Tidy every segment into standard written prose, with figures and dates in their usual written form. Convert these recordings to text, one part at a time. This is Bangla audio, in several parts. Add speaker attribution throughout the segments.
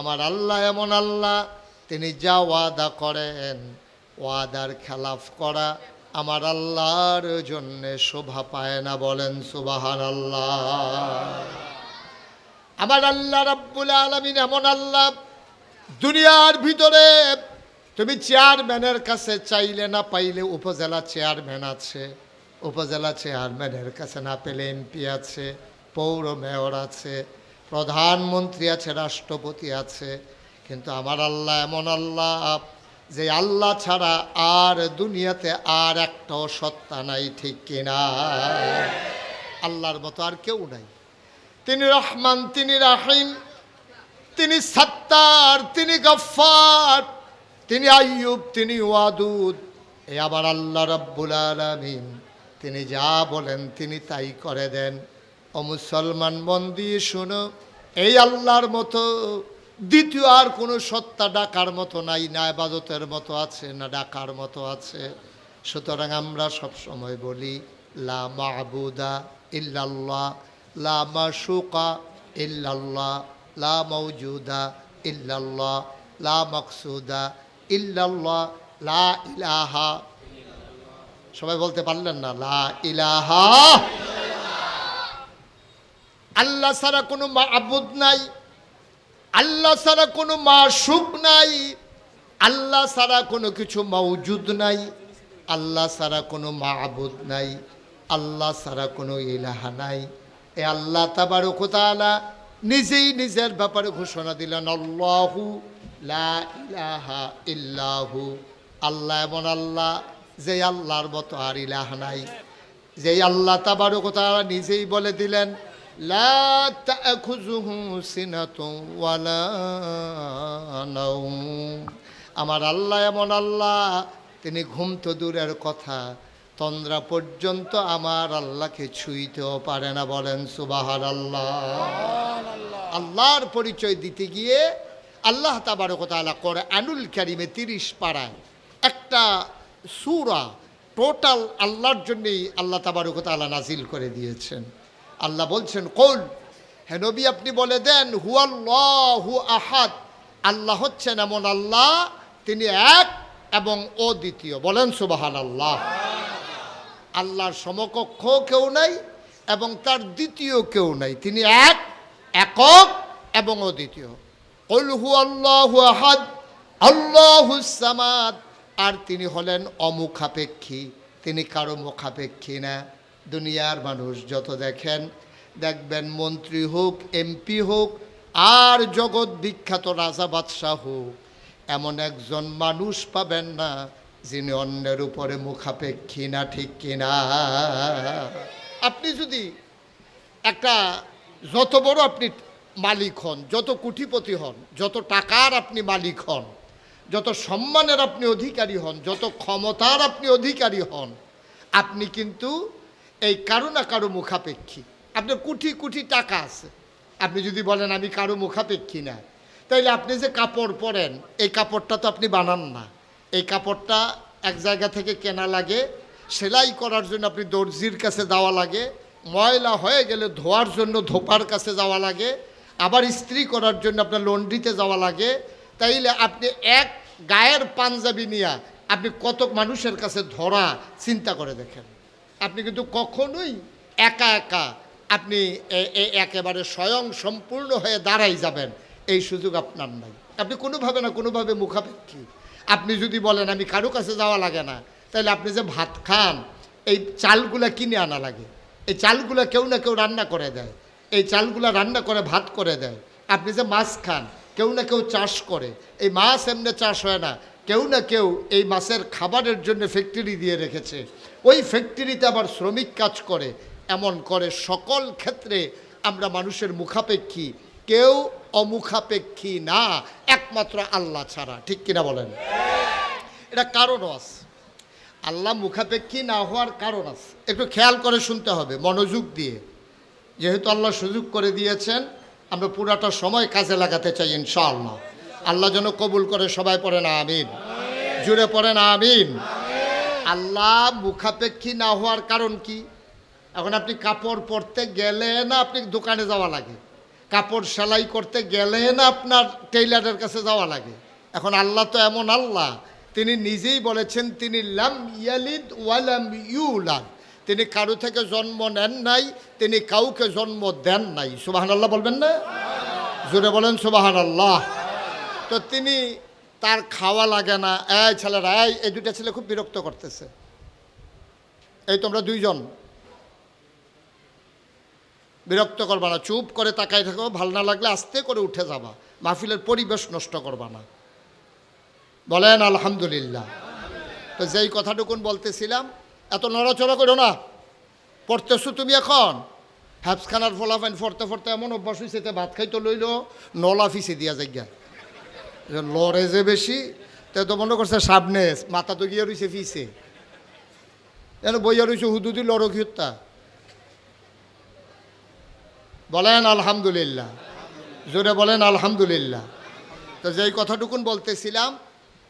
Speaker 1: আমার আল্লাহ এমন আল্লাহ, তিনি যা ওয়াদা করেন ওয়াদার খেলাফ করা আমার আল্লাহর জন্যে শোভা পায় না। বলেন সুবহানাল্লাহ। আমার আল্লাহ রাব্বুল আলামিন এমন আল্লাহ, দুনিয়ার ভিতরে তুমি চেয়ারম্যানের কাছে চাইলে না পাইলে উপজেলা চেয়ারম্যান আছে, উপজেলা চেয়ারম্যানের কাছে না পেলে এমপি আছে, পৌর মেয়র আছে, প্রধানমন্ত্রী আছে, রাষ্ট্রপতি আছে। কিন্তু আমার আল্লাহ এমন আল্লাহ, যে আল্লাহ ছাড়া আর দুনিয়াতে আর একটাও সত্তা নাই, ঠিক কিনা? আল্লাহর মতো আর কেউ নাই। তিনি রহমান, তিনি রাহিম, তিনি সত্তার, তিনি গফফার, তিনি আইয়ুব, তিনি ওয়াদুদ। এই আবার আল্লাহ রাব্বুল আলামিন, তিনি যা বলেন তিনি তাই করে দেন। ও মুসলমান, মন দিয়ে শোনো, এই আল্লাহর মতো দ্বিতীয় আর কোনো সত্তা ডাকার মতো নাই, না ইবাদতের মতো আছে, না ডাকার মতো আছে। সুতরাং আমরা সব সময় বলি লা মা'বুদা ইল্লাল্লাহ, লা মাশুকা ইল্লাল্লাহ, লা মাওজুদা ইল্লাল্লাহ, লা মাকসুদা ইল্লাল্লাহ, লা ইলাহা। সবাই বলতে পারলেন না? লা ইলাহা। আল্লাহ ছাড়া কোনো মা'বুদ নাই, আল্লাহ ছাড়া কোনো মাশুক নাই, আল্লাহ ছাড়া কোনো কিছু মওজুদ নাই, আল্লাহ ছাড়া কোনো মা'বুদ নাই, আল্লাহ ছাড়া কোনো ইলাহা নাই। এ আল্লাহ তাবারক ওয়া তাআলা নিজেই নিজের ব্যাপারে ঘোষণা দিলেন, আল্লাহু লা ইলাহা ইল্লাহু। আল্লাহ এমন আল্লাহ, যে আল্লাহর মতো আর ইলাহা নাই। যেই আল্লাহ তাবারক ওয়া তাআলা নিজেই বলে দিলেন, লা তা'খুযুহু সিনাতুন ওয়ালা নাওম। আমার আল্লাহ এমন আল্লাহ, তিনি ঘুম তো দূরের কথা, তন্দ্রা পর্যন্ত আমার আল্লাহকে ছুঁইতেও পারে না। বলেন সুবহানাল্লাহ। আল্লাহর পরিচয় দিতে গিয়ে আল্লাহ তাবারক ওয়া তাআলা কোরআনুল কারীমে 30 পারায় একটা সূরা টোটাল আল্লাহর জন্যই আল্লাহ তাবারক ওয়া তাআলা নাজিল করে দিয়েছেন। আল্লাহ বলছেন, কুল, হে নবী আপনি বলে দেন, হুয়াল্লাহু আহাদ, আল্লাহ হচ্ছেন এমন আল্লাহ, তিনি এক এবং অদ্বিতীয়। বলেন সুবহানাল্লাহ। আল্লাহর সমকক্ষ কেউ নাই এবং তার দ্বিতীয় কেউ নাই, তিনি এক, একক এবং অদ্বিতীয়। কুল হুয়াল্লাহু আহাদ আল্লাহুস সামাদ, আর তিনি হলেন অমুখাপেক্ষী, তিনি কারো মুখাপেক্ষী না। দুনিয়ার মানুষ যত দেখবেন মন্ত্রী হোক, এমপি হোক, আর জগৎ বিখ্যাত রাজা বাদশাহ হোক, এমন একজন মানুষ পাবেন না যিনি অন্যের উপরে মুখাপেক্ষী না, ঠিক কিনা? আপনি যদি একটা যত বড় আপনি মালিক হন, যত কোটিপতি হন, যত টাকার আপনি মালিক হন, যত সম্মানের আপনি অধিকারী হন, যত ক্ষমতার আপনি অধিকারী হন, আপনি কিন্তু এই কারো না কারো মুখাপেক্ষী। আপনার কোটি কোটি টাকা আছে, আপনি যদি বলেন আমি কারো মুখাপেক্ষী না, তাইলে আপনি যে কাপড় পরেন, এই কাপড়টা তো আপনি বানান না। এই কাপড়টা এক জায়গা থেকে কেনা লাগে, সেলাই করার জন্য আপনি দর্জির কাছে যাওয়া লাগে, ময়লা হয়ে গেলে ধোয়ার জন্য ধোপার কাছে যাওয়া লাগে, আবার ইস্ত্রি করার জন্য আপনার লন্ড্রিতে যাওয়া লাগে। তাইলে আপনি এক গায়ের পাঞ্জাবি নিয়ে আপনি কত মানুষের কাছে ধরা, চিন্তা করে দেখেন। আপনি কিন্তু কখনোই একা একা আপনি একেবারে স্বয়ং সম্পূর্ণ হয়ে দাঁড়াই যাবেন, এই সুযোগ আপনার নাই। আপনি কোনোভাবে না কোনোভাবে মুখাপেক্ষী। আপনি যদি বলেন আমি কারো কাছে যাওয়া লাগে না, তাহলে আপনি যে ভাত খান, এই চালগুলা কিনে আনা লাগে, এই চালগুলা কেউ না কেউ রান্না করে দেয়, এই চালগুলা রান্না করে ভাত করে দেয়। আপনি যে মাছ খান, কেউ না কেউ চাষ করে, এই মাছ এমনি চাষ হয় না, কেউ না কেউ এই মাছের খাবারের জন্য ফ্যাক্টরি দিয়ে রেখেছে, ওই ফ্যাক্টরিতে আবার শ্রমিক কাজ করে। এমন করে সকল ক্ষেত্রে আমরা মানুষের মুখাপেক্ষী, কেউ অমুখাপেক্ষী না, একমাত্র আল্লাহ ছাড়া, ঠিক কিনা বলেন? এটা কারণও আছে, আল্লাহ মুখাপেক্ষী না হওয়ার কারণ আছে। একটু খেয়াল করে শুনতে হবে, মনোযোগ দিয়ে। যেহেতু আল্লাহ সুযোগ করে দিয়েছেন, আমরা পুরাটা সময় কাজে লাগাতে চাই ইনশাআল্লাহ। আল্লাহ যেন কবুল করে। সবাই পড়েন আমিন, জুড়ে পড়েন আমিন। আল্লাহ মুখাপেক্ষী না হওয়ার কারণ কি? এখন আপনি কাপড় পরতে গেলে না আপনি দোকানে যাওয়া লাগে, কাপড় সেলাই করতে গেলে না আপনার টেইলারের কাছে যাওয়া লাগে। এখন আল্লাহ তো এমন আল্লাহ, তিনি নিজেই বলেছেন তিনি লাম ইয়ালিদ ওয়ালাম ইউলাদ, তিনি কারো থেকে জন্ম নেন নাই, তিনি কাউকে জন্ম দেন নাই। সুবহানাল্লাহ বলবেন না? জোরে বলেন সুবহানাল্লাহ। তো তিনি তার খাওয়া লাগে না। এই ছেলেরা, এই দুইটা ছেলে খুব বিরক্ত করতেছে, এই তোমরা দুইজন বিরক্ত করবা না, চুপ করে তাকাই থাকো, ভালো না লাগলে আস্তে করে উঠে যাবা, মাহফিলের পরিবেশ নষ্ট করবা না। বলেন আলহামদুলিল্লাহ। তো যেই কথাটুকুন বলতেছিলাম, এত নড়াচড়া করো না, পড়তেছো তুমি এখন হ্যাপসখানার ফলাফাইন ফরতে ফরতে এমন অভ্যাস হয়েছে, ভাত খাইতে লইল নলা ফিসে দিয়া জায়গা লড়ে যে বেশি, তো মনে করছে সামনে মাথা তো গিয়ে রয়েছে ফিসে, যেন বইয়া রয়েছে হুদুদি লড়ো কিতা। বলেন আলহামদুলিল্লাহ, জোরে বলেন আলহামদুলিল্লাহ। তো যেই কথাটুকুন বলতেছিলাম,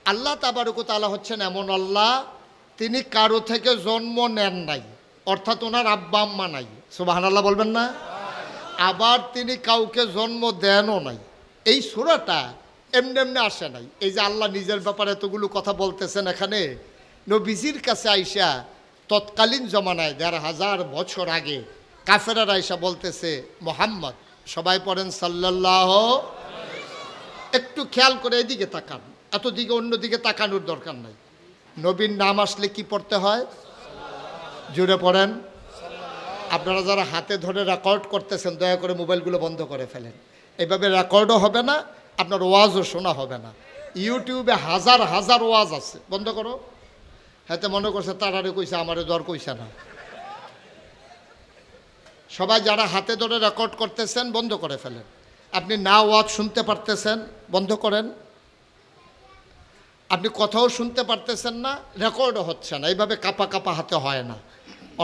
Speaker 1: আল্লাহ তাবারক ওয়া তাআলা হচ্ছেন এমন আল্লাহ, তিনি কারো থেকে জন্ম নেন নাই, অর্থাৎ ওনার আব্বা আম্মা নাই। সুবহানাল্লাহ বলবেন না? আবার তিনি কাউকে জন্ম দেনও নাই। এই সূরাটা এমনি এমনি আসে নাই। এই যে আল্লাহ নিজের ব্যাপারে এতগুলো কথা বলতেছেন, এখানে নবীজির কাছে আইসা তৎকালীন জমানায় ১৫০০ বছর আগে কাফেরার আইসা বলতেছে মুহাম্মদ, সবাই পড়েন সাল্লাল্লাহু। একটু খেয়াল করে এদিকে তাকান, এত দিকে অন্যদিকে তাকানোর দরকার নাই। নবীর নাম আসলে কি পড়তে হয়? জুড়ে পড়েন। আপনারা যারা হাতে ধরে রেকর্ড করতেছেন, দয়া করে মোবাইলগুলো বন্ধ করে ফেলেন। এভাবে রেকর্ডও হবে না, আপনার ওয়াজও শোনা হবে না। ইউটিউবে হাজার হাজার ওয়াজ আছে, বন্ধ করো। হাতে মনে করছে তারারে কইছে, আমারে দর কইছে না। সবাই যারা হাতে ধরে রেকর্ড করতেছেন বন্ধ করে ফেলেন। আপনি না ওয়াজ শুনতে পারতেছেন, বন্ধ করেন। আপনি কথাও শুনতে পারতেছেন না, রেকর্ডও হচ্ছে না। এইভাবে কাপা কাপা হাতে হয় না।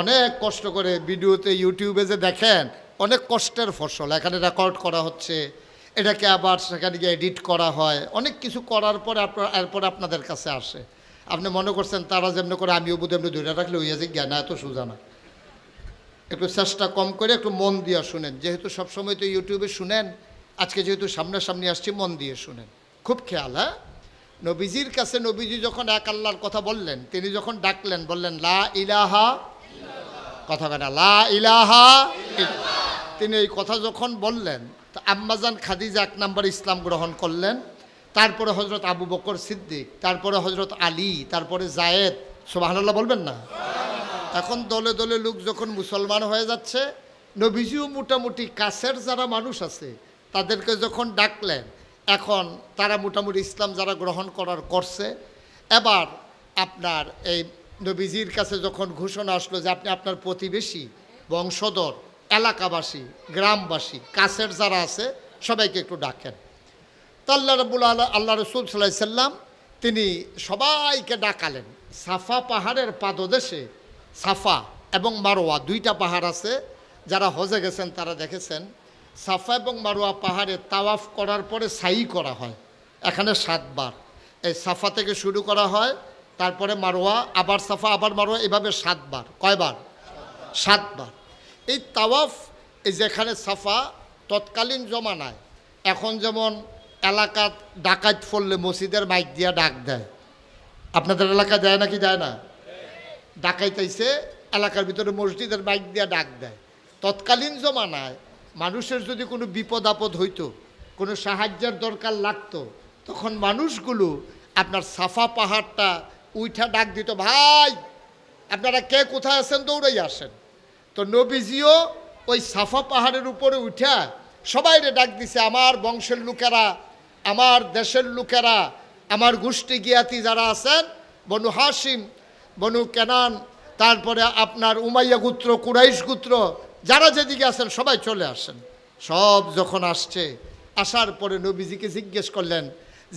Speaker 1: অনেক কষ্ট করে ভিডিওতে ইউটিউবে যে দেখেন, অনেক কষ্টের ফসল। এখানে রেকর্ড করা হচ্ছে, এটাকে আবার সেখানে গিয়ে এডিট করা হয়, অনেক কিছু করার পরে এরপরে আপনাদের কাছে আসে। আপনি মনে করছেন তারা যেমনি করে আমিও বোধ এমনি ধরে রাখলে হইয়া যে জ্ঞান, এত সোজা না। একটু চেষ্টা কম করে একটু মন দিয়ে শুনেন। যেহেতু সবসময় তো ইউটিউবে শুনেন, আজকে যেহেতু সামনাসামনি আসছি, মন দিয়ে শুনেন, খুব খেয়াল। হ্যাঁ, নবীজির কাছে নবীজি যখন এক আল্লাহর কথা বললেন, তিনি যখন ডাকলেন, বললেন লা ইলাহা, কথা কাটা লা ইলাহা। তিনি এই কথা যখন বললেন, তো আম্মাজান খাদিজা ১ নম্বর ইসলাম গ্রহণ করলেন, তারপরে হজরত আবু বকর সিদ্দিক, তারপরে হজরত আলী, তারপরে জায়েদ। সুবহানাল্লাহ বলবেন না? এখন দলে দলে লোক যখন মুসলমান হয়ে যাচ্ছে, নবীজিও মোটামুটি কাছের যারা মানুষ আছে তাদেরকে যখন ডাকলেন, এখন তারা মোটামুটি ইসলাম যারা গ্রহণ করছে। এবার আপনার এই নবীজির কাছে যখন ঘোষণা আসলো যে আপনি আপনার প্রতিবেশী, বংশধর, এলাকাবাসী, গ্রামবাসী, কাছের যারা আছে সবাইকে একটু ডাকেন। তো আল্লাহ রসুল সাল্লাল্লাহু আলাইহি সাল্লাম তিনি সবাইকে ডাকালেন। সাফা পাহাড়ের পাদদেশে, সাফা এবং মারোয়া দুইটা পাহাড় আছে, যারা হজে গেছেন তারা দেখেছেন। সাফা এবং মারোয়া পাহাড়ে তাওয়াফ করার পরে সাই করা হয়, এখানে 7 বার। এই সাফা থেকে শুরু করা হয়, তারপরে মারোয়া, আবার সাফা, আবার মারোয়া, এভাবে 7 বার। কয়বার? 7 বার। এই তাওয়াফ, এই যেখানে সাফা, তৎকালীন জমানায় এখন যেমন এলাকাত ডাকাত পড়লে মসজিদের মাইক দিয়া ডাক দেয়, আপনাদের এলাকায় দেয় নাকি দেয় না? ডাকাইতেছে এলাকার ভিতরে মসজিদের মাইক দিয়া ডাক দেয়। তৎকালীন জমানায় মানুষের যদি কোনো বিপদ আপদ হইতো, কোনো সাহায্যের দরকার লাগতো, তখন মানুষগুলো আপনার সাফা পাহাড়টা উঠা ডাক দিত, ভাই আপনারা কে কোথায় আছেন, দৌড়াই আসেন। তো নবীজিও ওই সাফা পাহাড়ের উপরে উঠা সবাইরে ডাক দিছে, আমার বংশের লোকেরা, আমার দেশের লোকেরা, আমার গোষ্ঠী জ্ঞাতি যারা আছেন, বনু হাসিম, বনু কেনান, তারপরে আপনার উমাইয়া গোত্র, কুরাইশ গোত্র, যারা যেদিকে আছেন সবাই চলে আসেন। সব যখন আসছে, আসার পরে নবীজিকে জিজ্ঞেস করলেন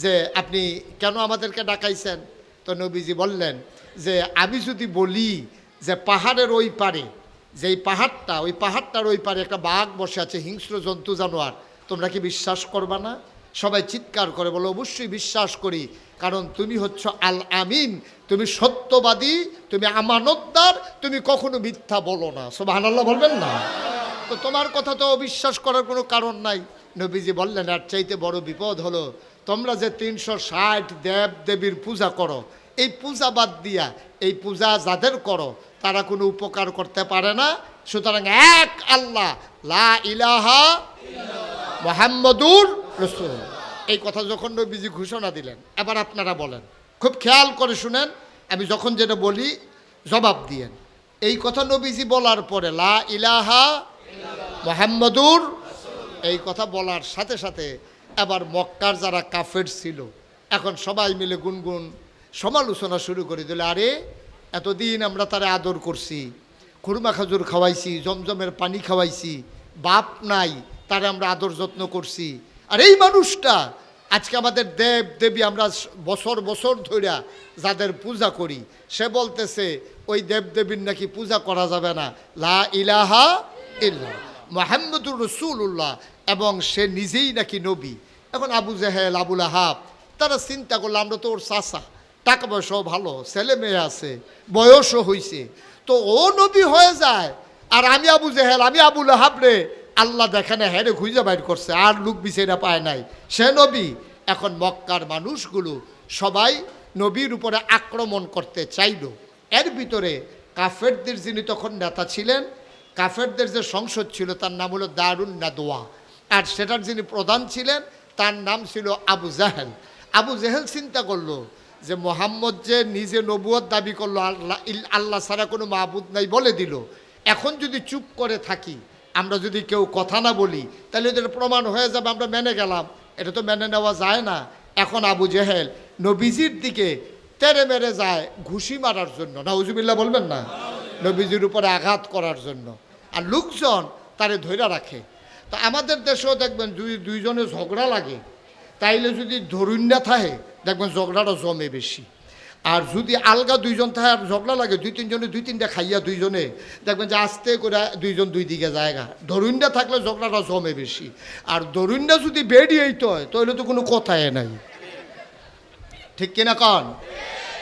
Speaker 1: যে আপনি কেন আমাদেরকে ডাকাইছেন? তো নবীজি বললেন যে আমি যদি বলি যে পাহাড়ের ওই পারে, যেই পাহাড়টা, ওই পাহাড়টার ওই পারে একটা বাঘ বসে আছে, হিংস্র জন্তু জানোয়ার, তোমরা কি বিশ্বাস করবা না? সবাই চিৎকার করে বলো, অবশ্যই বিশ্বাস করি, কারণ তুমি হচ্ছ আল আমিন, তুমি সত্যবাদী, তুমি আমানতদার, তুমি কখনো মিথ্যা বলো না। সুবহানাল্লাহ বলবেন না? তো তোমার কথা তো অবিশ্বাস করার কোনো কারণ নাই। নবীজি বললেন, আর চাইতে বড় বিপদ হলো তোমরা যে 360 দেব দেবীর পূজা করো, এই পূজা বাদ দিয়া এই পূজা যাদের করো তারা কোনো উপকার করতে পারে না। সুতরাং এক আল্লাহ, লা ইলাহা মুহাম্মাদুর রাসূল, এই কথা যখন নবীজি ঘোষণা দিলেন, এবার আপনারা বলেন, খুব খেয়াল করে শুনেন, আমি যখন যেটা বলি জবাব দিয়েন। এই কথা নবীজি বলার পরে লা ইলাহা মুহাম্মাদুর, এই কথা বলার সাথে সাথে এবার মক্কার যারা কাফের ছিল এখন সবাই মিলে গুনগুন সমালোচনা শুরু করে দিল। আরে এতদিন আমরা তারা আদর করছি, খুরমা খাজুর খাওয়াইছি, জমজমের পানি খাওয়াইছি, বাপ নাই, তারা আমরা আদর যত্ন করছি, আর এই মানুষটা আজকে আমাদের দেব দেবী আমরা বছর বছর ধরে যাদের পূজা করি, সে বলতেছে ওই দেবদেবীর নাকি পূজা করা যাবে না, লা ইলাহা ইল্লাল্লাহ মুহাম্মাদুর রাসূলুল্লাহ, এবং সে নিজেই নাকি নবী। এখন আবু জেহেল, আবুল আহাব তারা চিন্তা করলো, আমরা তো ওর চাচা, টাকা পয়সাও ভালো, ছেলে মেয়ে আছে, বয়সও হয়েছে, তো ও নবী হয়ে যায়, আর আমি আবু জেহেল, আমি আবুল আহাব রে আল্লাহ দেখে না, হ্যাঁ রে খুঁজে বাইর করছে, আর লোক বিছেরা পায় নাই, সে নবী। এখন মক্কার মানুষগুলো সবাই নবীর উপরে আক্রমণ করতে চাইল। এর ভিতরে কাফেরদের যিনি তখন নেতা ছিলেন, কাফেরদের যে সংসদ ছিল তার নাম হলো দারুন নাদওয়া, আর সেটার যিনি প্রধান ছিলেন তার নাম ছিল আবু জাহেল। আবু জেহেল চিন্তা করলো যে মোহাম্মদ যে নিজে নবুয়ত দাবি করলো, আল্লাহ আল্লাহ ছাড়া কোনো মাবুদ নাই বলে দিল, এখন যদি চুপ করে থাকি, আমরা যদি কেউ কথা না বলি, তাহলে এদের প্রমাণ হয়ে যাবে আমরা মেনে গেলাম, এটা তো মেনে নেওয়া যায় না। এখন আবু জেহেল নবীজির দিকে তেরে মেরে যায় ঘুষি মারার জন্য, নাউজুবিল্লাহ বলবেন না, নবীজির উপরে আঘাত করার জন্য, আর লোকজন তারে ধৈর্য রাখে। তো আমাদের দেশেও দেখবেন দুইজনে ঝগড়া লাগে, তাইলে যদি ধরুন না থাকে দেখবেন ঝগড়াটা জমে বেশি, আর যদি আলগা দুইজন থাকে আর ঝগড়া লাগে, দুই তিনজনে দুই তিনটা খাইয়া দুইজনে দেখবেন যে আস্তে করে দুইজন দুই দিকে জায়গা, ধরুনটা থাকলে ঝগড়াটা জমে বেশি, আর ধরুনটা যদি বেরিয়েই তো হয় তাহলে তো কোনো কথাই নাই, ঠিক কিনা কন?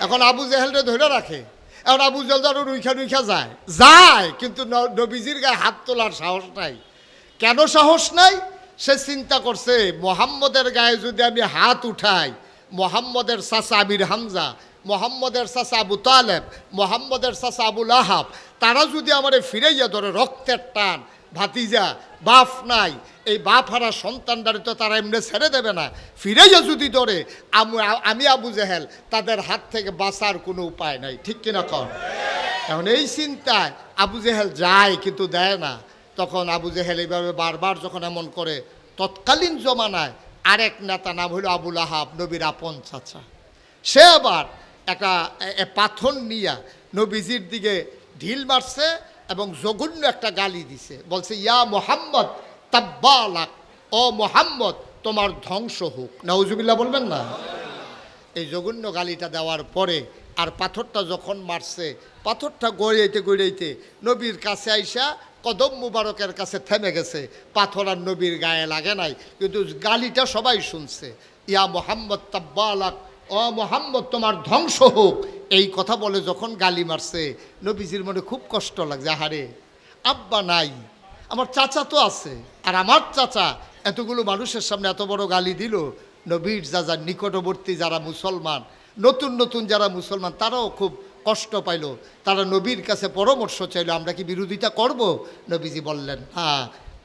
Speaker 1: এখন আবু জেহেলরে ধরে রাখে, এখন আবু জেহেল আরও রুইখা যায়, কিন্তু নবীজির গায়ে হাত তোলার সাহস নাই। কেন সাহস নাই? সে চিন্তা করছে মোহাম্মদের গায়ে যদি আমি হাত উঠাই, মোহাম্মদের চাচা আমির হামজা, মোহাম্মদের চাচা আবু তালেব, মোহাম্মদের চাচা আবুল আহাব, তারা যদি আমারে ফিরাইয়া ধরে, রক্তের টান, ভাতিজা, বাপ নাই, এই বাপ হারা সন্তানদারি তো তারা এমনি ছেড়ে দেবে না, ফিরাইয়া যদি ধরে আমি আবু জেহেল, তাদের হাত থেকে বাঁচার কোনো উপায় নাই, ঠিক কিনা কর? এখন এই চিন্তায় আবু জেহেল যায় কিন্তু দেয় না। তখন আবু জেহেল এইভাবে বারবার যখন এমন করে, তৎকালীন জমানায় আরেক নেতা নাম হইল আবুল আহাব, নবীর আপন চাচা, সে আবার একটা পাথর নিয়া নবীজির দিকে ঢিল মারছে এবং জঘন্য একটা গালি দিছে, বলছে ইয়া মোহাম্মদ তাব্বালাক, ও মোহাম্মদ তোমার ধ্বংস হোক, নাউজুবিল্লাহ বলবেন না? এই জঘন্য গালিটা দেওয়ার পরে আর পাথরটা যখন মারছে, পাথরটা গড়াইতে নবীর কাছে আইসা কদম মুবারকের কাছে থেমে গেছে, পাথর আর নবীর গায়ে লাগে নাই, কিন্তু গালিটা সবাই শুনছে, ইয়া মোহাম্মদ তাব্বালাক, ও মোহাম্মদ তোমার ধ্বংস হোক, এই কথা বলে যখন গালি মারছে, নবীজির মনে খুব কষ্ট লাগছে, আহারে আব্বা নাই, আমার চাচা তো আছে, আর আমার চাচা এতগুলো মানুষের সামনে এত বড় গালি দিল। নবীর যারা নিকটবর্তী যারা মুসলমান, নতুন নতুন যারা মুসলমান, তারাও খুব কষ্ট পাইল, তারা নবীর কাছে পরামর্শ চাইল, আমরা কি বিরোধিতা করব? নবীজি বললেন, হ্যাঁ,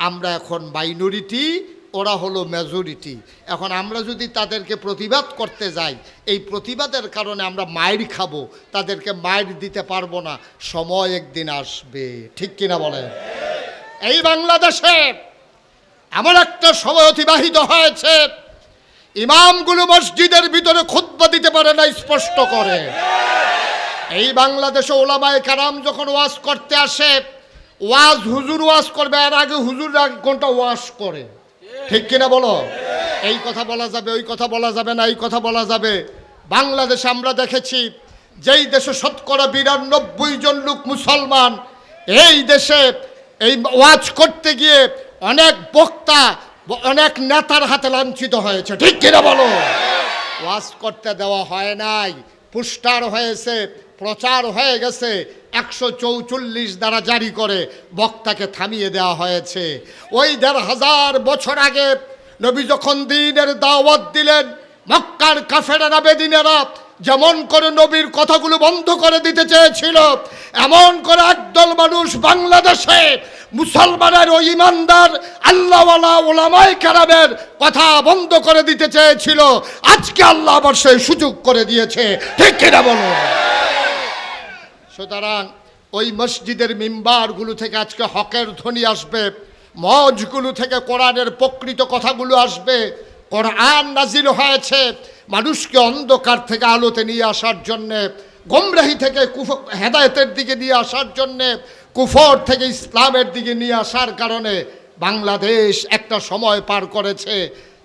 Speaker 1: আমরা এখন মাইনরিটি, ওরা হলো মেজরিটি, এখন আমরা যদি তাদেরকে প্রতিবাদ করতে যাই, এই প্রতিবাদের কারণে আমরা মাইর খাবো, তাদেরকে মাইর দিতে পারবো না, সময় একদিন আসবে, ঠিক কিনা বলেন? এই বাংলাদেশে এমন একটা সময় অতিবাহিত হয়েছে, ইমামগুলো মসজিদের ভিতরে খুতবা দিতে পারে না, স্পষ্ট করে। এই বাংলাদেশে ওলামায়ে কেরাম যখন ওয়াজ করতে আসে, ওয়াজ হুজুর ওয়াজ করবে, আর আগে হুজুর কোনটা ওয়াজ করে, ঠিক কিনা বলো? এই কথা বলা যাবে, ওই কথা বলা যাবে না, এই কথা বলা যাবে। বাংলাদেশে আমরা দেখেছি, যেই দেশে শতকরা 92 জন লোক মুসলমান, এই দেশে এই ওয়াজ করতে গিয়ে অনেক বক্তা, অনেক নেতার হাতে লাঞ্ছিত হয়েছে, ঠিক কিনা বলো? ওয়াজ করতে দেওয়া হয় নাই, পোস্টার হয়েছে, প্রচার হয়ে গেছে, 144 দ্বারা জারি করে বক্তাকে থামিয়ে দেওয়া হয়েছে। ওই 1500 বছর আগে নবী যখন দ্বীনের দাওয়াত দিলেন, মক্কার কাফেরেরা বেদিনেরা যেমন করে নবীর কথাগুলো বন্ধ করে দিতে চেয়েছিল, এমন করে একদল মানুষ বাংলাদেশে মুসলমানের ও ইমানদার আল্লাহওয়ালা ওলামায়ে কেরামের কথা বন্ধ করে দিতে চেয়েছিল। আজকে আল্লাহ আবার সেই সুযোগ করে দিয়েছে, ঠিক কিনা বলো? সুতরাং ওই মসজিদের মিম্বারগুলো থেকে আজকে হকের ধ্বনি আসবে, মঞ্চগুলো থেকে কোরআনের প্রকৃত কথাগুলো আসবে। কোরআন নাজিল হয়েছে মানুষকে অন্ধকার থেকে আলোতে নিয়ে আসার জন্যে, গোমরাহি থেকে হেদায়েতের দিকে নিয়ে আসার জন্যে, কুফর থেকে ইসলামের দিকে নিয়ে আসার কারণে বাংলাদেশ একটা সময় পার করেছে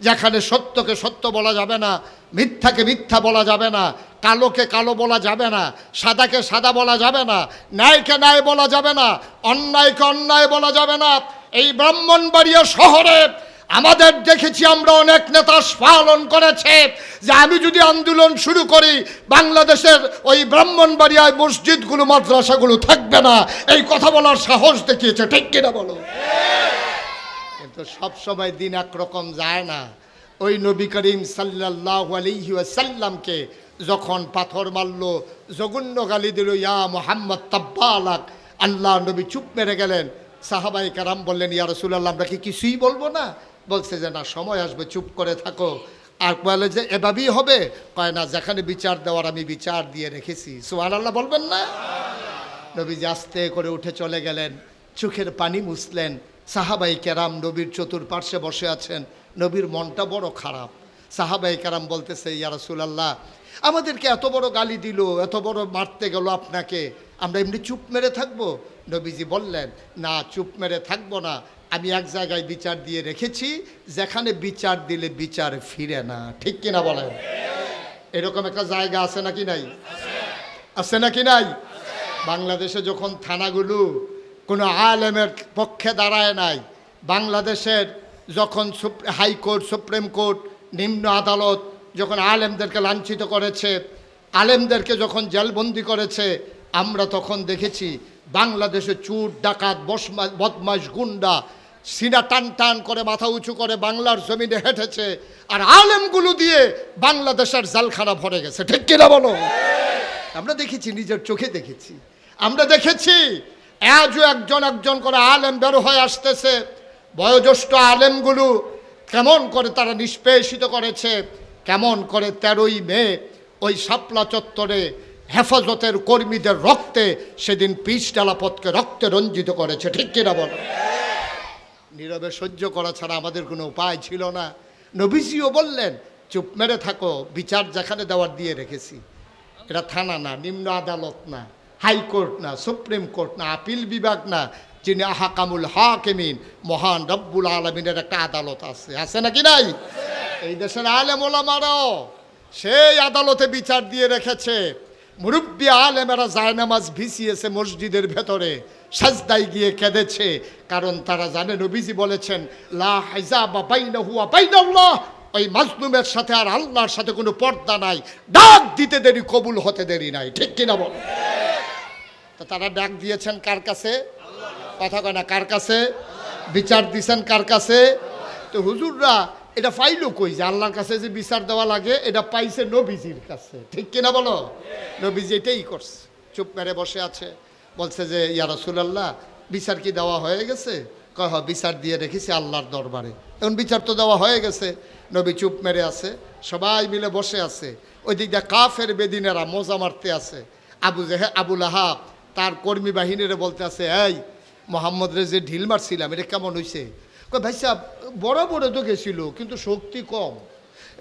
Speaker 1: যেখানে সত্যকে সত্য বলা যাবে না, মিথ্যাকে মিথ্যা বলা যাবে না, কালোকে কালো বলা যাবে না, সাদাকে সাদা বলা যাবে না, ন্যায়কে ন্যায় বলা যাবে না, অন্যায়কে অন্যায় বলা যাবে না। এই ব্রাহ্মণবাড়িয়া শহরে আমাদের দেখেছি আমরা অনেক নেতা পালন করেছে যে আমি যদি আন্দোলন শুরু করি বাংলাদেশের ওই ব্রাহ্মণবাড়িয়ায় মসজিদগুলো মাদ্রাসাগুলো থাকবে না, এই কথা বলার সাহস দেখিয়েছে, ঠিক কিনা বলো? কিন্তু সবসময় দিন একরকম যায় না। ওই নবী করিম সাল্লাল্লাহু আলাইহি ওয়াসাল্লামকে যখন পাথর মারল, জঘন্য গালি দিল, ইয়া মুহাম্মদ তাব্বালাক, আল্লাহ নবী চুপ মেরে গেলেন। সাহাবায়ে কেরাম বললেন, ইয়া রাসূলুল্লাহ আমরা কি কিছুই বলবো না? বলছে যে না, সময় আসবে, চুপ করে থাকো। আর বলে যে এভাবেই হবে? কয় না, যেখানে বিচার দেওয়ার আমি বিচার দিয়ে রেখেছি। সুবহানাল্লাহ বলবেন না? নবীজি আস্তে করে উঠে চলে গেলেন, চোখের পানি মুছলেন। সাহাবায়ে কেরাম নবীর চতুর্পার্শ্বে বসে আছেন, নবীর মনটা বড় খারাপ। সাহাবায়ে কেরাম বলতেছে, ইয়া রাসূলুল্লাহ আমাদেরকে এত বড় গালি দিল, এত বড় মারতে গেল আপনাকে, আমরা এমনি চুপ মেরে থাকবো? নবীজি বললেন, না, চুপ মেরে থাকবো না। আমি এক জায়গায় বিচার দিয়ে রেখেছি, যেখানে বিচার দিলে বিচার ফিরে না, ঠিক কিনা বলেন? এরকম একটা জায়গা আছে নাকি নাই? আছে নাকি নাই? বাংলাদেশে যখন থানাগুলো কোনো আলেমের পক্ষে দাঁড়ায় নাই, বাংলাদেশের যখন হাইকোর্ট, সুপ্রিম কোর্ট, নিম্ন আদালত যখন আলেমদেরকে লাঞ্ছিত করেছে, আলেমদেরকে যখন জেলবন্দি করেছে, আমরা তখন দেখেছি বাংলাদেশে চুর, ডাকাত, বদমাশ, গুন্ডা সিনা টান টান করে মাথা উঁচু করে বাংলার জমিনে হেঁটেছে, আর আলেমগুলো দিয়ে বাংলাদেশের জালখানা ভরে গেছে, ঠিক কিনা বলো? আমরা দেখেছি, নিজের চোখে দেখেছি, আমরা দেখেছি। আজও একজন একজন করে আলেম বের হয়ে আসতেছে। বয়োজ্যেষ্ঠ আলেমগুলো কেমন করে তারা নিষ্পেষিত করেছে, কেমন করে 13ই মে ওই শাপলা চত্বরে হেফাজতের কর্মীদের রক্তে সেদিন পিচ ডালাপথকে রক্তে রঞ্জিত করেছে, ঠিক কিনা বলো? নীরবে সহ্য করা ছাড়া আমাদের কোনো উপায় ছিল না। নবীজিও বললেন, চুপ মেরে থাকো, বিচার যেখানে দেওয়ার দিয়ে রেখেছি। এটা থানা না, নিম্ন আদালত না, হাইকোর্ট না, সুপ্রিম কোর্ট না, আপিল বিভাগ না, যিনি আহকামুল হাকিমিন, মহান রব্বুল আলামিনের একটা আদালত আছে, আছে নাকি নাই? এই দেশের আলেম ওলামারাও সেই আদালতে বিচার দিয়ে রেখেছে। মুরব্বী আলেমেরা জায়নামাজ ভিজিয়েছে মসজিদের ভেতরে, সাজদায় গিয়ে কেঁদেছে, কারণ তারা জানে নবীজি বলেছেন, লা হিজাবা বাইনাহু ওয়া বাইনাল্লাহ, ওই মাজলুমের সাথে আর আল্লাহর সাথে কোনো পর্দা নাই, ডাক দিতে দেরি, কবুল হতে দেরি নাই, ঠিক কিনা বল? তো তারা ডাক দিয়েছেন কার কাছে? কথা কয় না, কার কাছে? বিচার দিছেন কার কাছে? তো হুজুররা এটা পাইলো কই যে আল্লাহর কাছে যে বিচার দেওয়া লাগে, এটা পাইছে নবীজির কাছে, ঠিক কিনা বলো? নবীজি এটাই করছে, চুপ মেরে বসে আছে। বলছে যে ইয়া রাসূলুল্লাহ বিচার কি দেওয়া হয়ে গেছে? কয় হ্যাঁ, বিচার দিয়ে রেখেছি আল্লাহর দরবারে। এখন বিচার তো দেওয়া হয়ে গেছে। নবী চুপ মেরে আছে, সবাই মিলে বসে আছে। ওই দিক দিয়ে কাফের বেদিনেরা মজা মারতে আছে। আবু লাহাব তার কর্মী বাহিনীরে বলতে আছে, এই মোহাম্মদরে যে ঢিল মারছিলাম এটা কেমন হয়েছে? কয় ভাই সাহেব, বড় বড় তো গেছিল কিন্তু শক্তি কম,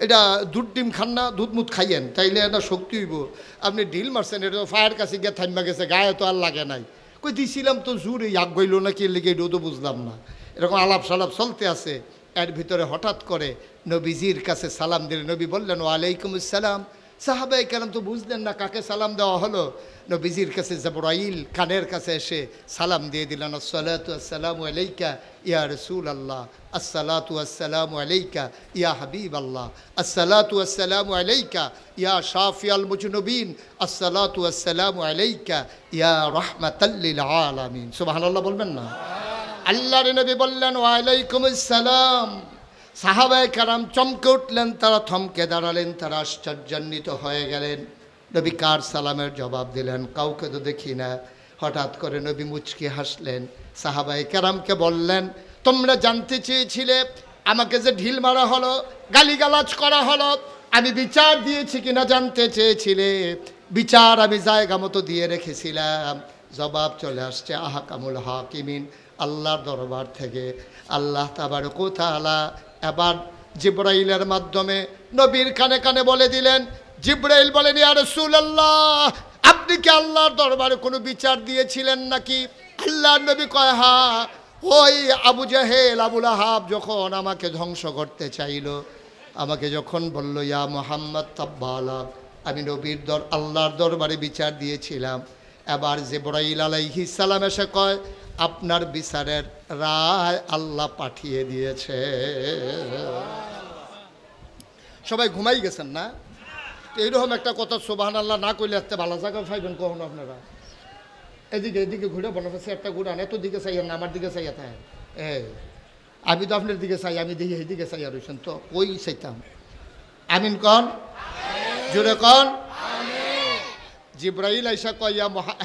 Speaker 1: এটা দুধ ডিম খান না, দুধ মুধ খাইয়েন, তাইলে এটা শক্তি হইব। আপনি ঢিল মারছেন, এটা তো ফায়ার কাছে গিয়ে থাইমা গেছে, গায়ে তো আর লাগে নাই। কই দিছিলাম তো জোরে, আগ গইল না কি লেগে, এটাও তো বুঝলাম না। এরকম আলাপ সালাপ চলতে আছে। এর ভিতরে হঠাৎ করে নবীজির কাছে সালাম দিলেন। নবী বললেন, ওয়ালাইকুম আসসালাম। সাহাবায়ে কেরাম তো বুঝলেন না কাকে সালাম দেওয়া হলো। নবীজির কাছে জিবরাইল কানের কাছে এসে সালাম দিয়ে দিলেন, আসসালাতু আসসালামু আলাইকা ইয়া রাসূলুল্লাহ, আসসালাতু আসসালামু আলাইকা ইয়া হাবিবাল্লাহ, আসসালাতু আসসালামু আলাইকা ইয়া শাফিয়াল মুজনুবিন, আসসালাতু আসসালামু আলাইকা ইয়া রাহমাতাল লিল আলামিন। সুবহানাল্লাহ বলবেন না? আল্লাহর নবী বললেন ওয়া আলাইকুমুস সালাম। সাহাবায়ে কেরাম চমকে উঠলেন, তারা থমকে দাঁড়ালেন, তারা আশ্চর্যান্বিত হয়ে গেলেন। নবী কার সালামের জবাব দিলেন? কাউকে তো দেখি না। হঠাৎ করে নবী মুচকি হাসলেন, সাহাবায়ে কেরামকে বললেন, তোমরা জানতে চেয়েছিলে আমাকে যে ঢিল মারা হলো, গালিগালাজ করা হলো, আমি বিচার দিয়েছি কিনা জানতে চেয়েছিলে। বিচার আমি জায়গা মতো দিয়ে রেখেছিলাম। জবাব চলে আসছে আহকামুল হাকিমিন, আল্লাহর দরবার থেকে। আল্লাহ তাবারক ওয়া তাআলা এবার জিবরাইলের মাধ্যমে নবীর কানে কানে বলে দিলেন। জিবরাইল বলেন, ইয়া রাসূলুল্লাহ, আপনি কি আল্লাহর দরবারে কোনো বিচার দিয়েছিলেন নাকি? আল্লাহর নবী কয়, হ্যাঁ, ওই আবু জাহেল আবুল আহাব যখন আমাকে ধ্বংস করতে চাইল, আমাকে যখন বলল ইয়া মুহাম্মদ তাব্বালাক, আমি নবীর আল্লাহর দরবারে বিচার দিয়েছিলাম। এবার জিবরাইল আলাইহিস সালাম এসে কয়, আপনার বিচারের রায় আল্লাহ পাঠিয়ে দিয়েছে। সবাই ঘুমাই গেছেন না? এইরকম একটা কথা সুবহানাল্লাহ না কইলে এত ভালো জায়গা পাইবেন কখনো আপনারা? এদিকে এদিকে ঘুরে বনফেছে একটা ঘুরান, এত দিকে চাইয়েন না, আমার দিকে চাইয়া থাকে। আমি তো আপনার দিকে চাই, আমি দেখি এইদিকে চাইয়া রয়েছেন, তো ওই চাইতাম। আমিন কন, জোরে কন। জিবরাইল আইসা কয়,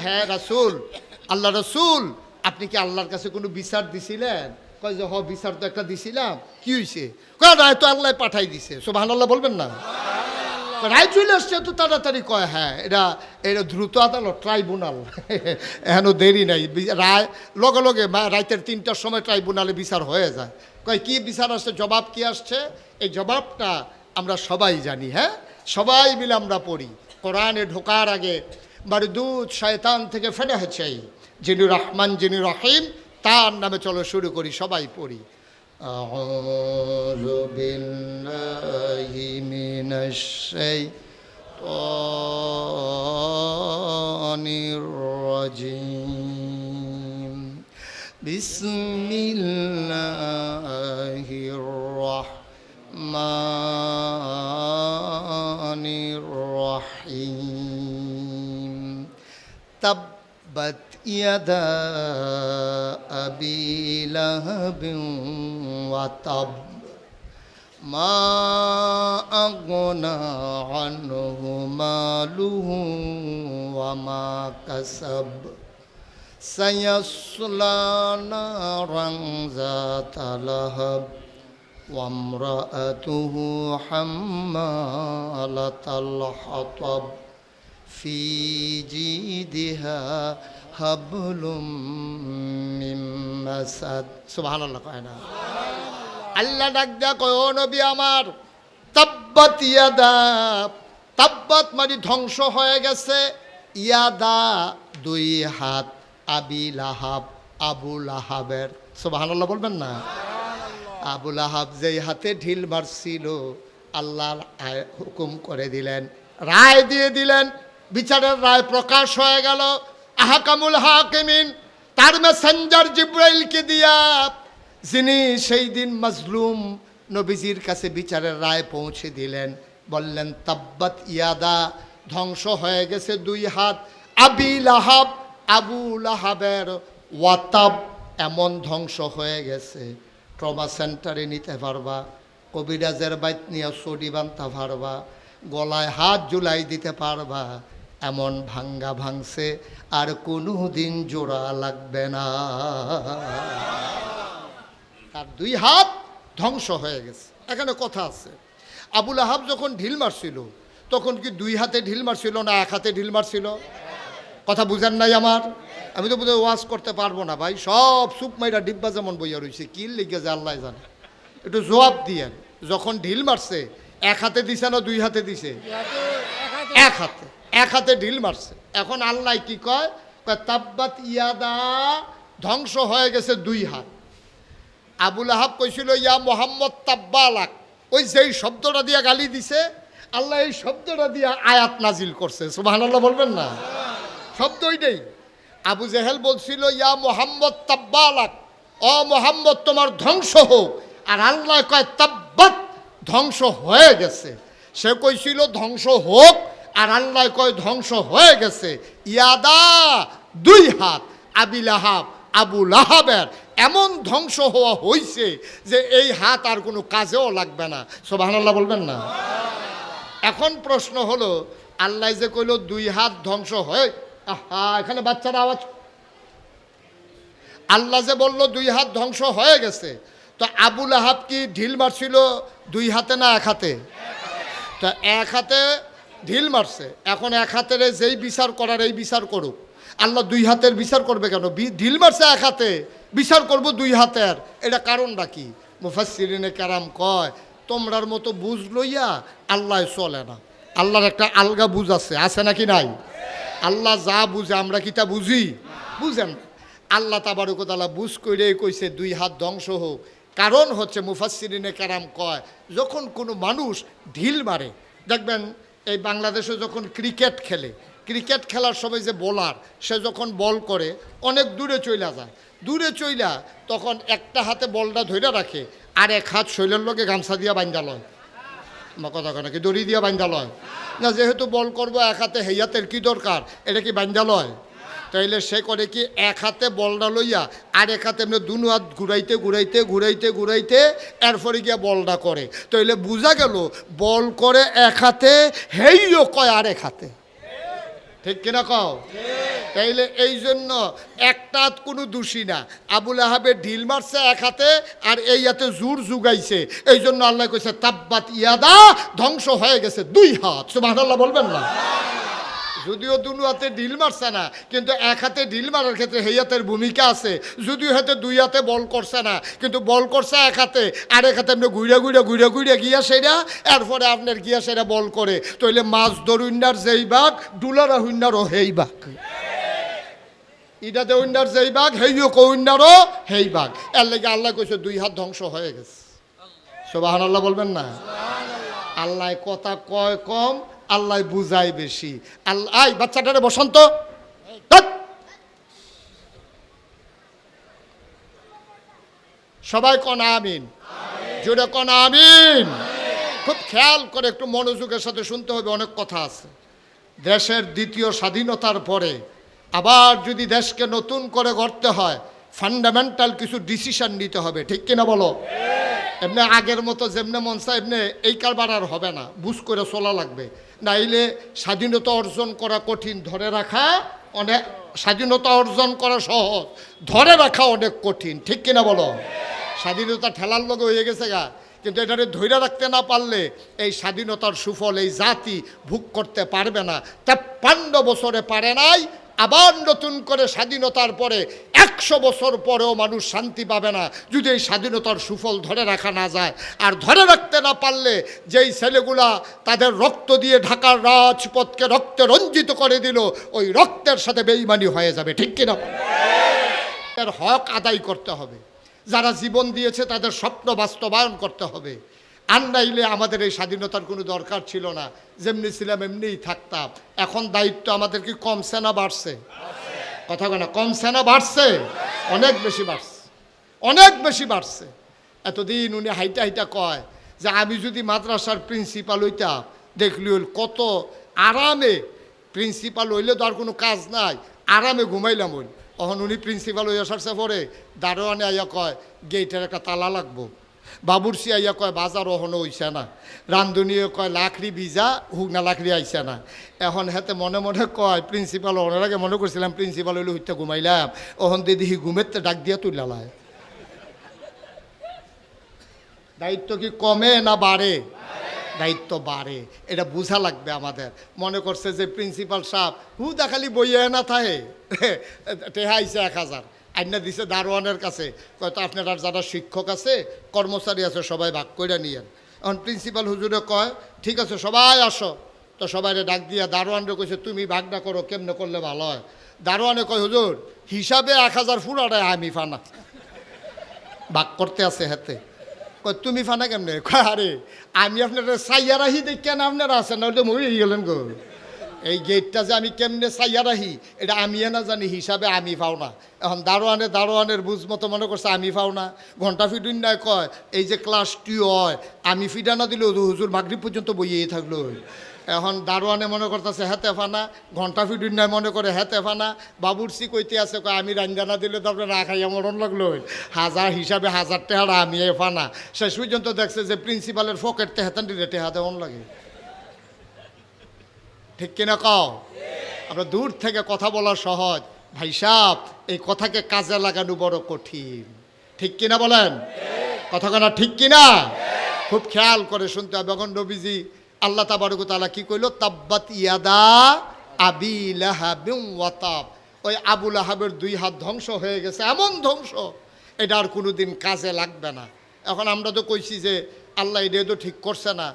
Speaker 1: হ্যাঁ রাসূল, আল্লাহ রাসূল, আপনি কি আল্লাহর কাছে কোনো বিচার দিছিলেন? কয় যে বিচার তো একটা দিছিলাম। কি হয়েছে? কয় রায় তো আল্লাহ পাঠাই দিছে। সুবহানাল্লাহ বলবেন না? রায় চলে আসছে এত তাড়াতাড়ি। কয় হ্যাঁ, এটা দ্রুত আদালত, ট্রাইব্যুনাল, এখনো দেরি নাই। রায় লগে লগে রাতের 3টার সময় ট্রাইব্যুনালে বিচার হয়ে যায়। কয় কি বিচার আসছে, জবাব কি আসছে? এই জবাবটা আমরা সবাই জানি। হ্যাঁ, সবাই মিলে আমরা পড়ি। কোরআনে ঢোকার আগে মারদুদ শয়তান থেকে ফেরা হয়েছে, যিনি রহমান যিনি রহিম, তার নামে চলো শুরু করি, সবাই পড়ি। আউযু বিল্লাহি মিনাশ শাইতানির রাজিম। বিসমিল্লাহির রাহমানির রাহিম। তাব্বাত ইয়াদা আবি লাহাবিন ওয়া তাব, মা আগনা আনহু মালুহু ওয়া মা কাসাব, সায়াসলা নারান যাতা লাহাব, ওয়া ইমরাআতুহু হাম্মালাতাল হাতাব, ফি জিদিহা হাবলুম মিন মাসাদ। সুবহানাল্লাহ কয় না? আল্লাহ ডাক দেয়া কয়, ও নবী আমার, তাব্বাত ইয়াদা, তাব্বাত মানে ধ্বংস হয়ে গেছে, ইয়াদা দুই হাত, আবি লাহাব আবু লাহাবের। সুবহানাল্লাহ বলবেন না? আবু লাহাব যেই হাতে ঢিল মারছিল, আল্লাহ হুকুম করে দিলেন, রায় দিয়ে দিলেন, বিচারের রায় প্রকাশ হয়ে গেল। আহকামুল হাকিমিন তার মেসেঞ্জার জিবরাইলকে দিয়া, যিনি সেই দিন মাজলুম নবীজির কাছে বিচারের রায় পৌঁছে দিলেন, বললেন তাব্বাত ইয়াদা, ধ্বংস হয়ে গেছে দুই হাত, আবি লাহাব আবু লাহাবের, ওয়াতাব, এমন ধ্বংস হয়ে গেছে ট্রমা সেন্টারে নিতে পারবা, কবিরাজের বাইত নিয়ে চডি বানতে পারবা, গলায় হাত জুলাই দিতে পারবা, এমন ভাঙ্গা ভাঙছে আর কোনো দিন জোড়া লাগবে না। তার দুই হাত ধ্বংস হয়ে গেছে। এখানে কথা আছে, আবু লাহাব যখন ঢিল মারছিল তখন কি দুই হাতে ঢিল মারছিল না এক হাতে ঢিল মারছিল? কথা বুঝেন নাই আমার? আমি তো বোধহয় ওয়াজ করতে পারবো না ভাই, সব সুপ মাইরা ডিব্বা যেমন বইয়া রয়েছে, কি লিখে যে আল্লাহ জানে। একটু জবাব দিয়েন, যখন ঢিল মারছে এক হাতে দিছে না দুই হাতে দিছে? এক হাতে, এক হাতে ঢিল মারছে। এখন আল্লাহ কি কয়? তাব্বাত ইয়াদা, ধ্বংস হয়ে গেছে দুই হাত। আবু লাহাব কইছিল ইয়া মুহাম্মদ তাব্বালাক, ওই যেই শব্দটা দিয়ে গালি দিছে, আল্লাহ এই শব্দটা দিয়ে আয়াত নাজিল করছে, সুবহানাল্লাহ বলবেন না? শব্দ ওইটাই। আবু জেহেল বলছিল ইয়া মোহাম্মদ তাব্বালাক, ও মোহাম্মদ তোমার ধ্বংস হোক। আর আল্লাহ কয় তাব্বাত, ধ্বংস হয়ে গেছে। সে কইছিল ধ্বংস হোক, আর আল্লাহ কয় ধ্বংস হয়ে গেছে। ইয়াদা, দুই হাত, আবি লাহাব, আবু লাহাবের এমন ধ্বংস হওয়া হইছে যে এই হাত আর কোনো কাজেও লাগবে না। সুবহানাল্লাহ বলবেন না? এখন প্রশ্ন হলো, আল্লাহ যে কইল দুই হাত ধ্বংস হয়ে, আহা এখানে বাচ্চারা আওয়াজ, আল্লাহ যে বলল দুই হাত ধ্বংস হয়ে গেছে, তো আবু লাহাব কি ঢিল মারছিল দুই হাতে না এক হাতে? তো এক হাতে ঢিল মারছে, এখন এক হাতের যেই বিচার করার এই বিচার করুক। আল্লাহ দুই হাতের বিচার করবে কেন? ঢিল মারছে এক হাতে, বিচার করব দুই হাতের, এটা কারণটা কি? মুফাসসিরিনে কেরাম কয় তোমরার মতো বুঝ লইয়া আল্লাহ চলে না। আল্লাহর একটা আলগা বুঝ আছে নাকি নাই? আল্লাহ যা বুঝে আমরা কি তা বুঝি? বুঝেন? আল্লাহ তাবারক ওয়া তাআলা বুঝ কইরে কইছে দুই হাত ধ্বংস হোক। কারণ হচ্ছে মুফাসসিরিনে কেরাম কয় যখন কোনো মানুষ ঢিল মারে, দেখবেন এই বাংলাদেশে যখন ক্রিকেট খেলে, ক্রিকেট খেলার সময় যে বোলার সে যখন বল করে অনেক দূরে চইলা যায়, দূরে চইলা তখন একটা হাতে বলটা ধরে রাখে, আর এক হাত শৈলের লোকে গামছা দিয়া বান্ধা লয়। আমার কথা কেন কি দড়ি দিয়া বান্ধা লয় না? যেহেতু বল করবো এক হাতে, হেই হাতের কী দরকার? এটা কি বান্ধা লয়? তাইলে সে করে কি এক হাতে বলটা লইয়া আর এক হাতে এমনি দুনো হাত ঘুরাইতে ঘুরাইতে ঘুরাইতে ঘুরাইতে এরপরে গিয়া বলটা করে। তাইলে বোঝা গেল বল করে এক হাতে, হেইও কয় আর এক হাতে। ঠিক কিনা কও? তাইলে এই জন্য একটা হাত কোনো দোষী না। আবু লাহাবের ঢিল মারছে এক হাতে, আর এই হাতে জোর জুগাইছে, এই জন্য আল্লাহ কইছে তাব্বাত ইয়াদা, ধ্বংস হয়ে গেছে দুই হাত। সুবহানাল্লাহ বলবেন না? যদিও দুনো হাতে ঢিল মারছে না, কিন্তু এক হাতে ঢিল মারার ক্ষেত্রে হেই হাতের ভূমিকা আছে। যদিও হাতে দুই হাতে বল করছে না, কিন্তু বল করছে এক হাতে, আর এক হাতে আপনি ঘুরে ঘুরে ঘুরে ঘুরে গিয়া সেরা, এরপরে আপনার গিয়া সেরা বল করে। তাইলে মাছ ধরুন্নার যেই বাঘ, ডুলারা হুন্নারও হেই বাঘ, ইটাতে উন্নার যেই বাঘ, হেইও কউন্নারও হেই বাঘ। এর লেগে আল্লাহ কইছে দুই হাত ধ্বংস হয়ে গেছে। সুবহানাল্লাহ বলবেন না? আল্লাহ কথা কয় কম, আল্লাহ বুঝায় বেশি। আল্লাহ আই বাচ্চাটারে বসন্ত, সবাই কন আমিন, জোরে কন আমিন। খুব খেয়াল করে একটু মনোযোগের সাথে শুনতে হবে, অনেক কথা আছে। দেশের দ্বিতীয় স্বাধীনতার পরে আবার যদি দেশকে নতুন করে গড়তে হয়, ফান্ডামেন্টাল কিছু ডিসিশন নিতে হবে। ঠিক কিনা বলো? এমনি আগের মতো যেমনি মন চায় এমনি এই কারবার আর হবে না, বুঝ করে চলা লাগবে। নাইলে স্বাধীনতা অর্জন করা কঠিন, ধরে রাখা অনেক। স্বাধীনতা অর্জন করা সহজ, ধরে রাখা অনেক কঠিন। ঠিক কিনা বলো? স্বাধীনতা ঠেলার লগে হয়ে গেছে গা, কিন্তু এটারে ধৈর্য রাখতে না পারলে এই স্বাধীনতার সুফল এই জাতি ভোগ করতে পারবে না। 53 বছরে পারে নাই, আবার নতুন করে স্বাধীনতার পরে 100 বছর পরেও মানুষ শান্তি পাবে না যদি এই স্বাধীনতার সুফল ধরে রাখা না যায়। আর ধরে রাখতে না পারলে যেই ছেলেগুলা তাদের রক্ত দিয়ে ঢাকার রাজপথকে রক্তে রঞ্জিত করে দিল, ওই রক্তের সাথে বেঈমানি হয়ে যাবে। ঠিক কিনা? এর হক আদায় করতে হবে। যারা জীবন দিয়েছে তাদের স্বপ্ন বাস্তবায়ন করতে হবে। আর নাইলে আমাদের এই স্বাধীনতার কোনো দরকার ছিল না, যেমনি ছিলাম এমনিই থাকতাম। এখন দায়িত্ব আমাদের কি কমছে না বাড়ছে? কথা বলে না, কমছে না বাড়ছে? অনেক বেশি বাড়ছে, অনেক বেশি বাড়ছে। এতদিন উনি হাইটা হাইটা কয় যে আমি যদি মাদ্রাসার প্রিন্সিপাল হইতাম, দেখলি কত আরামে, প্রিন্সিপাল হইলে তো আর কোনো কাজ নাই, আরামে ঘুমাইলাম। ওই তখন উনি প্রিন্সিপাল হয়ে আসার পরে দারোয়ানে আইয়া কয় গেটের একটা তালা লাগবো, বাবুরসি আইয়া কয় বাজার ওহনো হইছে না, রান্ধুনিও কয় লাকড়ি ভিজা হুগনা লাকড়ি আইছে না। এখন হাতে মনে মনে কয় প্রিন্সিপাল ওনার আগে মনে করছিলাম প্রিন্সিপাল হইলে হইতে ঘুমাইলাম, ওহন দিয়ে দেখি ঘুমেতে ডাক দিয়া তুললালায়। দায়িত্ব কি কমে না বাড়ে? দায়িত্ব বাড়ে, এটা বোঝা লাগবে আমাদের। মনে করছে যে প্রিন্সিপাল সাহেব হু দেখালি বইয়ে না থাকে, টেহা আইছে 1000 আইনা দিছে দারোয়ানের কাছে, হয়তো আপনার যারা শিক্ষক আছে কর্মচারী আছে সবাই ভাগ করে নিয়েন। এখন প্রিন্সিপাল হুজুরে কয় ঠিক আছে সবাই আসো, তো সবাই ডাক দিয়া দারোয়ানরে কইছে তুমি ভাগটা করো, কেমনে করলে ভালো হয়। দারোয়ানে কয় হুজুর হিসাবে 1000 ফুরাটায় আমি ফানা ভাগ করতে আছে হাতে। কয় তুমি ফানা কেমনে? কয় আরে আমি আপনারা সাইয়া রাহি দেখি না আপনারা আছেন, নয়তো মরে গেলেন গো। এই গেটটা যে আমি কেমনে সাইয়া রাহি এটা আমি না জানি, হিসাবে আমি পাও না। এখন দারোয়ানের বুঝ মতো মনে করছে আমি পাও না, ঘন্টা ফিটুন নাই কয় এই যে ক্লাস 2 হয় আমি ফিটা না দিলেও হুজুর মাগরিব পর্যন্ত বইয়েই থাকলো। এখন দারোয়ানে মনে করতেছে হেতে ফানা, ঘন্টা ফিটুন নাই মনে করে হেতে ফানা, বাবুরসি কইতে আছে কয় আমি রাঞ্জানা দিলে তো আপনার রাখাইয়া মরণ লাগলো, হাজার হিসাবে 1000 টাকা আমি ফানা। শেষ পর্যন্ত দেখছে যে প্রিন্সিপালের পকেট তেহাতান দিলে টেহা দেওয়ান লাগে। ঠিক কিনা কও? আমরা দূর থেকে কথা বলা সহজ, ভাই সাহেব এই কথাকে কাজে লাগানো বড় কঠিন। ঠিক কিনা বলেন? কথা কেনা ঠিক কিনা? খুব খেয়াল করে শুনতে হবে। এখন নবীজি আল্লাহ তাবারক ওয়া তাআলা কি কইল? তাব্বাত ইয়াদা আবি লাহাবিন ওয়া তাব। ওই আবু লাহাবের 2 হাত ধ্বংস হয়ে গেছে, এমন ধ্বংস এটা আর কোনোদিন কাজে লাগবে না। এখন আমরা তো কইছি যে আল্লাহ এটা তো ঠিক করছে না,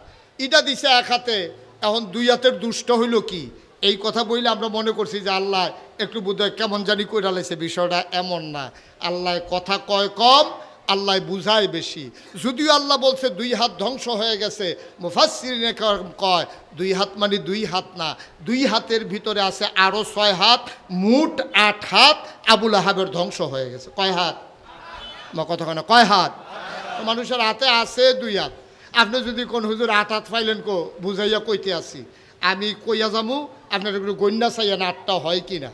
Speaker 1: এটা দিছে এক হাতে, এখন 2 হাতের দুষ্ট হইল কি? এই কথা বললে আমরা মনে করছি যে আল্লাহ একটু বোধহয় কেমন জানি কইরা লাইছে। বিষয়টা এমন না। আল্লাহ কথা কয় কম, আল্লাহ বুঝায় বেশি। যদিও আল্লাহ বলছে 2 হাত ধ্বংস হয়ে গেছে, মুফাসসিরিনে কয় 2 হাত মানে 2 হাত না, 2 হাতের ভিতরে আছে আরও 6 হাত, মোট 8 হাত আবু লাহাবের ধ্বংস হয়ে গেছে। কয় হাত? আমার কথা কেন? কয় হাত? মানুষের হাতে আছে 2 হাত। আপনি যদি কোন হুজুর 8 হাত পাইলেন কো, বুঝাইয়া কইতে আসি আমি কইয়া যামু, আপনার একটু গন্যা চাইয়া না 8টা হয় কি না।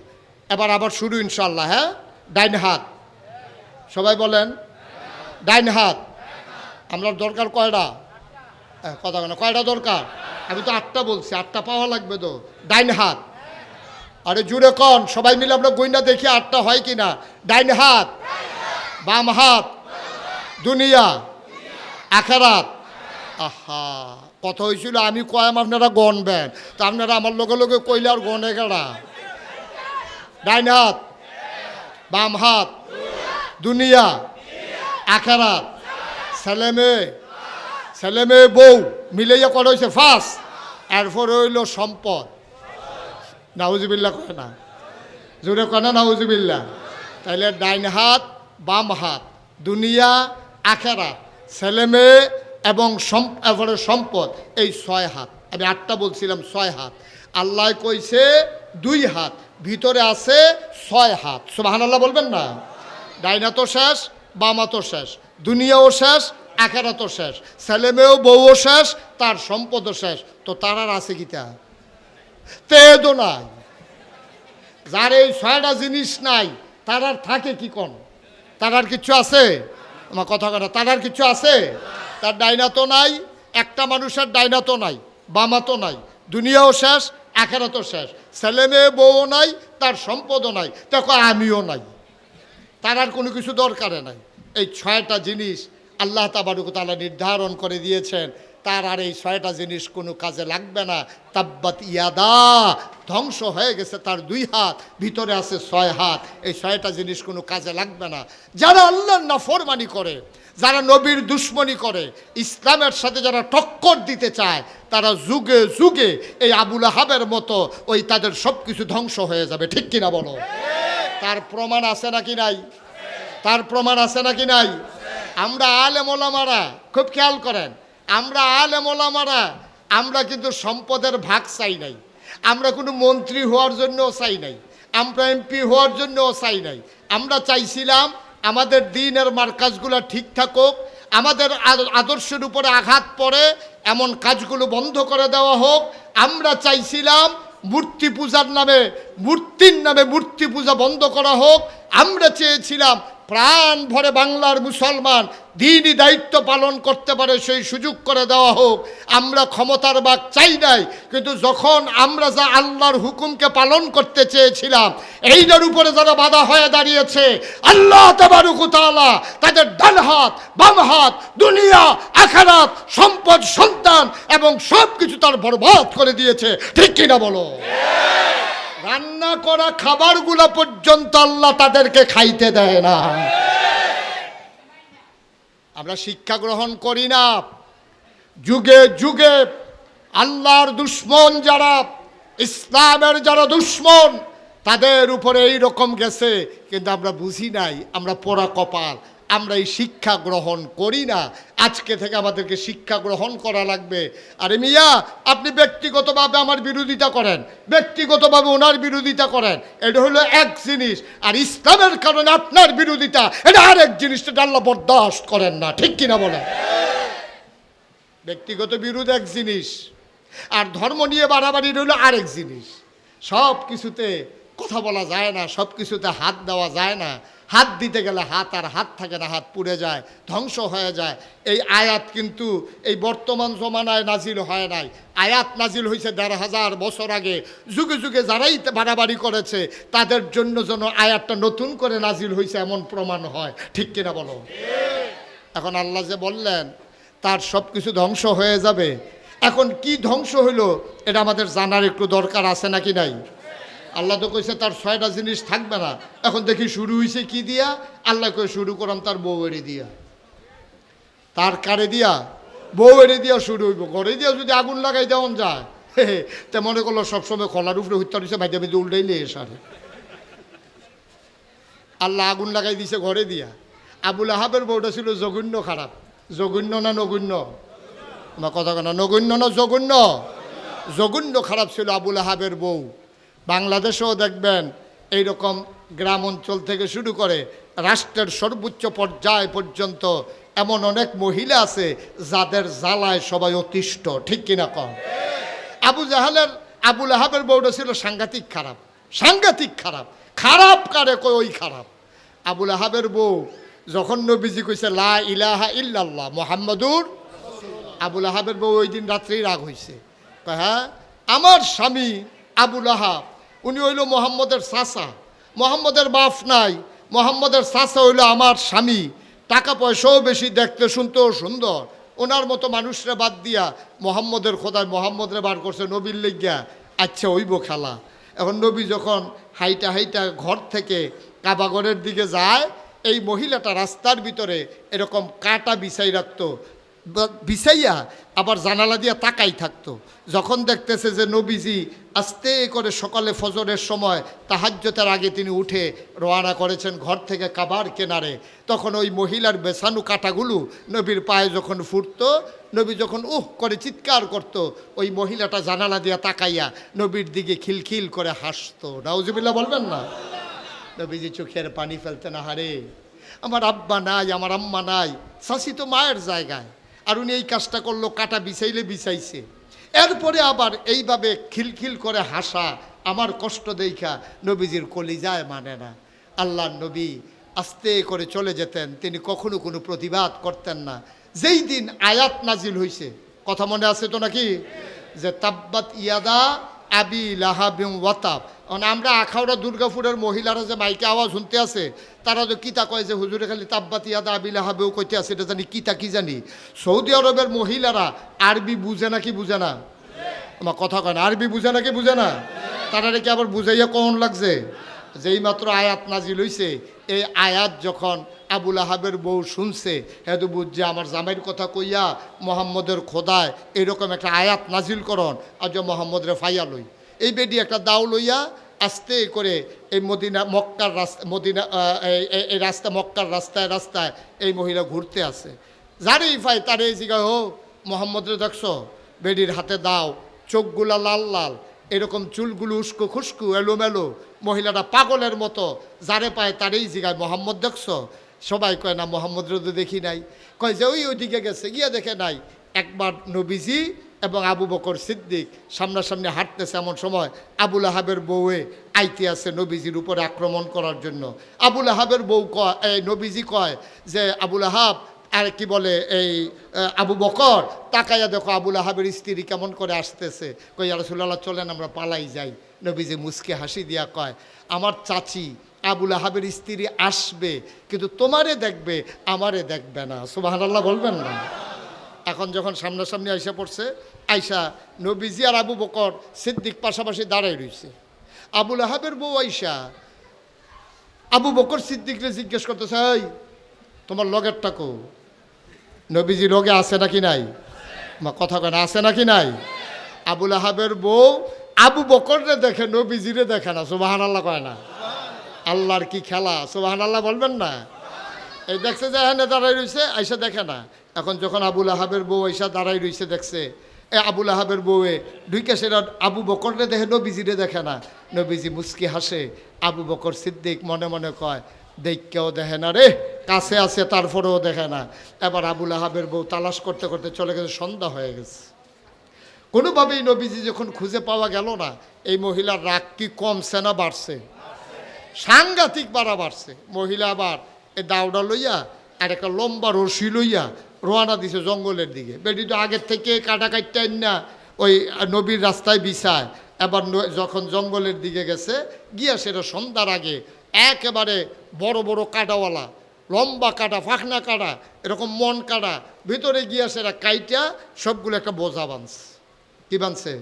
Speaker 1: এবার আবার শুরু ইনশাল্লাহ। হ্যাঁ, ডাইন হাত সবাই বলেন, ডাইন হাত। আমরা দরকার কয়টা? কথা কেন? কয়টা দরকার? আমি তো 8টা বলছি, 8টা পাওয়া লাগবে তো। ডাইন হাত, আরে জুড়ে কন সবাই মিলে আমরা গন্যা দেখি 8টা হয় কি না। ডাইন হাত, বাম হাত, দুনিয়া আখেরাত। আহা, কথা হয়েছিল আমি কয়াম আপনারা গনবেন, তা আপনারা আমার লগে লগে কইলে আর গনে গেড়া। ডাইন হাত, বাম হাত, দুনিয়া আখেরাত, ছেলে মেয়ে বউ মিলাইয়া করা হয়েছে 5, এরপরে হইল সম্পদ। নাউজুবিল্লাহ কয় না? জোরে কয় না নাউজুবিল্লাহ? তাইলে ডাইন হাত, বাম হাত, দুনিয়া আখেরাত, ছেলে মেয়ে এবং এরপরে সম্পদ, এই 6 হাত। আমি 8টা বলছিলাম, 6 হাত। আল্লাহ কইছে 2 হাত, ভিতরে আছে 6 হাত। সুবহানাল্লাহ বলবেন না? ডাইন হাতও শেষ, বাম হাতও শেষ, দুনিয়াও শেষ, আখেরাতও শেষ, ছেলে মেয়েও বউও শেষ, তার সম্পদও শেষ। তো তার আর আছে কিটা? তেদও নাই। যার এই 6টা জিনিস নাই তার আর থাকে কি কোন? তার আর কিছু আছে? আমার কথা কথা, তার আর কিছু আছে? তার ডাইনাতো নাই, একটা মানুষের ডাইনাতো নাই, বামাতো নাই, দুনিয়াও শেষ, আখেরাতও শেষ, ছেলে মেয়ে বউও নাই, তার সম্পদও নাই, দেখো আমিও নাই, তার আর কোনো কিছু দরকারে নাই। এই 6টা জিনিস আল্লাহ তাবারক ওয়া তাআলা নির্ধারণ করে দিয়েছেন, তার আর এই 6টা জিনিস কোনো কাজে লাগবে না। তাব্বাত ইয়াদা, ধ্বংস হয়ে গেছে তার 2 হাত, ভিতরে আছে 6 হাত। এই 6টা জিনিস কোনো কাজে লাগবে না। যারা আল্লাহর নাফরমানি করে, যারা নবীর দুশ্মনী করে, ইসলামের সাথে যারা টক্কর দিতে চায়, তারা যুগে যুগে এই আবু লাহাবের মতো ওই তাদের সব কিছু ধ্বংস হয়ে যাবে। ঠিক কিনা বলো? তার প্রমাণ আছে নাকি নাই? তার প্রমাণ আছে নাকি নাই? আমরা আলেম ওলামারা খুব খেয়াল করেন, আমরা আলেম ওলামারা আমরা কিন্তু সম্পদের ভাগ চাই নাই, আমরা কোনো মন্ত্রী হওয়ার জন্যও চাই নাই, আমরা এমপি হওয়ার জন্যও চাই নাই। আমরা চাইছিলাম আমাদের দ্বীনের মারকাজগুলো ঠিক থাকুক, আমাদের আদর্শের উপরে আঘাত পড়ে এমন কাজগুলো বন্ধ করে দেওয়া হোক। আমরা চাইছিলাম মূর্তি পূজার নামে, মূর্তির নামে মূর্তি পূজা বন্ধ করা হোক। আমরা চেয়েছিলাম প্রাণ ভরে বাংলার মুসলমান দ্বীনি দায়িত্ব পালন করতে পারে সেই সুযোগ করে দেওয়া হোক। আমরা ক্ষমতার বাক চাই নাই, কিন্তু যখন আমরা যা আল্লাহর হুকুমকে পালন করতে চেয়েছিলাম, এইটার উপরে যারা বাধা হয়ে দাঁড়িয়েছে, আল্লাহ তাবারক ওয়া তাআলা তাদের ডান হাত, বাম হাত, দুনিয়া আখিরাত, সম্পদ, সন্তান এবং সব কিছু তার বরবাদ করে দিয়েছে। ঠিক কিনা বলো? রান্না করা খাবারগুলো পর্যন্ত আল্লাহ তাদেরকে খাইতে দেয় না। আমরা শিক্ষা গ্রহণ করি না। যুগে যুগে আল্লাহর দুশ্মন যারা, ইসলামের যারা দুশ্মন, তাদের উপরে এই রকম গেছে, কিন্তু আমরা বুঝি নাই, আমরা পোড়া কপাল। আমরা এই শিক্ষা গ্রহণ করি না। আজকে থেকে আমাদেরকে শিক্ষা গ্রহণ করা লাগবে। আরে মিয়া, আপনি ব্যক্তিগতভাবে আমার বিরোধিতা করেন, ব্যক্তিগতভাবে ওনার বিরোধিতা করেন, এটা হলো এক জিনিস। আর ইসলামের কারণে আপনার বিরোধিতা, এটা আরেক জিনিস। এটা আল্লাহ বরদাস্ত করেন না, ঠিক কিনা বলেন? ব্যক্তিগত বিরোধ এক জিনিস, আর ধর্ম নিয়ে বাড়াবাড়ি হলো আরেক জিনিস। সব কিছুতে কথা বলা যায় না, সব কিছুতে হাত দেওয়া যায় না। হাত দিতে গেলে হাত আর হাত থাকে না, হাত পুড়ে যায়, ধ্বংস হয়ে যায়। এই আয়াত কিন্তু এই বর্তমান জমানায় নাজিল হয় নাই। আয়াত নাজিল হয়েছে ১৫০০ বছর আগে। যুগে যুগে যারাই বাড়াবাড়ি করেছে তাদের জন্য যেন আয়াতটা নতুন করে নাজিল হয়েছে এমন প্রমাণ হয়, ঠিক কিনা বলো? এখন আল্লাহ যে বললেন তার সব কিছু ধ্বংস হয়ে যাবে, এখন কি ধ্বংস হইল এটা আমাদের জানার একটু দরকার আছে নাকি নাই? আল্লাহ তো কইছে তার ৬টা জিনিস থাকবে না। এখন দেখি শুরু হয়েছে কি দিয়া? আল্লাহ কই শুরু করাম তার বউ এড়ে দিয়া। তার কারে দিয়া? বউ এড়ে দিয়া শুরু হইব। ঘরে দিয়া যদি আগুন লাগাই দেওয়ান যায়, তে মনে করলো সবসময় খোলার উপরে হত্যা হয়েছে, ভাইতে ভাইতে উল্টাই নিয়ে সারে। আল্লাহ আগুন লাগাই দিছে ঘরে দিয়া। আবুল আহাবের বউটা ছিল জঘন্য খারাপ। জঘন্য না নগণ্য? আমার কথা কেন, নগণ্য না জঘন্য? জঘন্য খারাপ ছিল আবুল আহাবের বউ। বাংলাদেশেও দেখবেন এইরকম গ্রাম অঞ্চল থেকে শুরু করে রাষ্ট্রের সর্বোচ্চ পর্যায় পর্যন্ত এমন অনেক মহিলা আছে যাদের জ্বালায় সবাই অতিষ্ঠ, ঠিক কিনা কম? আবুল আহাবের বউটা ছিল সাংঘাতিক খারাপ, সাংঘাতিক খারাপ। খারাপ কারে কই? ওই খারাপ। আবুল আহাবের বউ যখন নবীজি কইছে লা ইলাহা ইল্লাল্লাহ মুহাম্মাদুর, আবুল আহাবের বউ ওই দিন রাত্রেই রাগ হয়েছে। হ্যাঁ, আমার স্বামী আবুল আহাব উনি হইল মোহাম্মদের চাচা, মোহাম্মদের বাপ নাই, মোহাম্মদের চাচা হইল আমার স্বামী। টাকা পয়সাও বেশি, দেখতে শুনতেও সুন্দর। ওনার মতো মানুষরা বাদ দিয়া মোহাম্মদের খোদায় মোহাম্মদরে বার করছে নবীর লেগিয়া। আচ্ছা হইব খেলা। এখন নবী যখন হাইটা হাইটা ঘর থেকে কাবাগরের দিকে যায়, এই মহিলাটা রাস্তার ভিতরে এরকম কাটা বিছাই রাখতো, বিছাইয়া আবার জানালা দিয়া তাকাই থাকতো। যখন দেখতেছে যে নবীজি আস্তে করে সকালে ফজরের সময় তাহাজ্জুদের আগে তিনি উঠে রওনা করেছেন ঘর থেকে কাবার কিনারে, তখন ওই মহিলার বেছানো কাটাগুলো নবীর পায়ে যখন ফুটতো, নবী যখন করে চিৎকার করত, ওই মহিলাটা জানালা দিয়া তাকাইয়া নবীর দিকে খিলখিল করে হাসতো। নাউজুবিল্লাহ বলবেন না? নবীজি চোখের পানি ফেলতেন, আহারে আমার আব্বা নাই, আমার আম্মা নাই, শাশি তো মায়ের জায়গায়, আর উনি এই কাজটা করলো, কাটা বিছাইলে বিছাইছে। এরপরে আবার এইভাবে খিলখিল করে হাসা, আমার কষ্ট দেখা নবীজির কলিজায় মানে না। আল্লাহর নবী আস্তে করে চলে যেতেন, তিনি কখনো কোনো প্রতিবাদ করতেন না। যেই দিন আয়াত নাজিল হয়েছে, কথা মনে আছে তো নাকি, যে তাব্বাত ইয়াদা আবি লাহাবিন ওয়াতাব। আমরা আখাউড়া দুর্গাপুরের মহিলারা যে মাইকে আওয়াজ শুনতে আছে, তারা তো কিতা কয় যে হুজুরে খালি তাব্বাত ইয়াদা আবি লাহাবেও কইতে আছে, এটা জানি কিতা কি জানি। সৌদি আরবের মহিলারা আরবি বুঝে নাকি বুঝে না? আমার কথা কয় না, আরবি বুঝে নাকি বুঝে না? তারা কি আবার বুঝাইয়া কখন লাগছে? যেই মাত্র আয়াত নাজিল হইছে, এই আয়াত যখন আবুল আহাবের বউ শুনছে, হেতু বুঝছে আমার জামাইয়ের কথা কইয়া মোহাম্মদের খোদায় এরকম একটা আয়াত নাজিল করন, আজ মোহাম্মদরে ফাইয়া লই। এই বেডি একটা দাও লইয়া আস্তে করে এই মদিনা মক্কার রাস্তা, মদিনা এই রাস্তা মক্কার রাস্তায় রাস্তায় এই মহিলা ঘুরতে আছে। যারেই পাই তার এই জায়গায় হোক মোহাম্মদরে দেখছো, বেডির হাতে দাও, চোখগুলা লাল লাল, এরকম চুলগুলো উস্কো খুস্কু এলোমেলো, মহিলাটা পাগলের মতো। যারে পায় তারই জিগায় মোহাম্মদ দেখছো? সবাই কয় না মোহাম্মদরে তো দেখি নাই। কয় যে ওইদিকে গেছে, গিয়া দেখে নাই। একবার নবীজি এবং আবু বকর সিদ্দিক সামনাসামনি হাঁটতেছে, এমন সময় আবুল আহাবের বউয়ে আইতে আছে নবীজির উপরে আক্রমণ করার জন্য। আবুল আহাবের বউ কয়, এই নবীজি কয় যে আবুল আহাব, আর কি বলে এই আবু বকর, তাকাইয়া দেখো আবুল আহাবের স্ত্রী কেমন করে আসতেছে। কই ইয়া রাসূলুল্লাহ চলেন আমরা পালাই যাই। নবীজি মুচকে হাসি দিয়া কয়, আমার চাচি আবুল আহাবের স্ত্রী আসবে, কিন্তু তোমারে দেখবে, আমারে দেখবে না। সুবহানাল্লাহ বলবেন না? এখন যখন সামনাসামনি আইসা পড়ছে, আইসা নবীজি আর আবু বকর সিদ্দিক পাশাপাশি দাঁড়াই রয়েছে। আবুল আহাবের বউ আইসা আবু বকর সিদ্দিকরে জিজ্ঞেস করতেছে, এই তোমার লগেরটা কো? নবীজি লগে আছে নাকি নাই? মা কথা কেন, আছে নাকি নাই? আবুল আহাবের বউ আবু বকররে দেখে, নবীজিরে দেখে না। সুবহানাল্লাহ কয় না? আল্লাহর কি খেলা! সুবহানাল্লাহ বলবেন না? এই দেখছে যে হ্যাঁ দাঁড়াই রইছে, আইসা দেখে না। এখন যখন আবুল আহাবের বউ আইসা দাঁড়াই রইছে দেখছে, এ আবুল আহাবের বউয়ে ঢুইকা সেটা আবু বকররে দেখে, নবীজিরে দেখে না। নবীজি মুস্কি হাসে, আবু বকর সিদ্দিক মনে মনে কয় দেখকেও দেখে না রে, কাছে আছে তারপরেও দেখে না। এবার আবুল আহাবের বউ তালাশ করতে করতে চলে গেছে, সন্ধ্যা হয়ে গেছে। কোনোভাবেই নবীজি যখন খুঁজে পাওয়া গেল না, এই মহিলার রাগ কি কমছে না বাড়ছে? সাংঘাতিক বাড়ছে। মহিলা আবার এ দাউডা লইয়া আর একটা লম্বা রশি লইয়া রোয়ানা দিছে জঙ্গলের দিকে। বেটি তো আগের থেকে কাটা কাটতে না ওই নবীর রাস্তায় বিছায়। এবার যখন জঙ্গলের দিকে গেছে, গিয়া সেটা সন্ধ্যার আগে একেবারে বড় বড় কাটাওয়ালা, লম্বা কাটা, ফাঁকনা কাটা, এরকম মন কাটা ভিতরে গিয়া সেটা কাইটা সবগুলো একটা বোঝা বাঁধছে। কি বাঁধছে?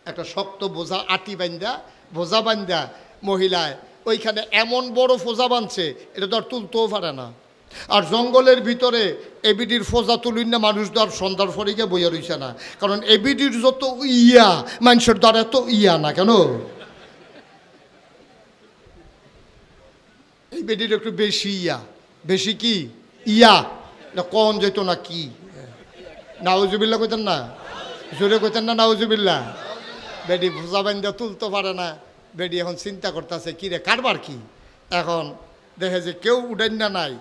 Speaker 1: একটা শক্ত বোঝা, আটি বান্ধা, বোঝা বান্ধা মহিলায় ওইখানে এমন বড় ফোজা বাঁধছে, এটা তো আর তুলতেও পারে না। আর জঙ্গলের ভিতরে এবিডির ফোজা তুলুন না, মানুষ তো আর সন্ধ্যার ফরিকে বইয়া রইছে না। কারণ এবিডির যত ইয়া মানুষের দ্বারা এত ইয়া না কেন, এই বেডির একটু বেশি ইয়া। বেশি কি ইয়া না কন যেত না কি? নাউজুবিল্লা কইতেন না, জোরে কইতেন না নাউজুবিল্লা। বেডি ফোজা বান্ধা তুলতে পারে না। বেডি এখন চিন্তা করতেছে কি রে কারবার কি। এখন দেখে যে কেউ উড়াই না নাই,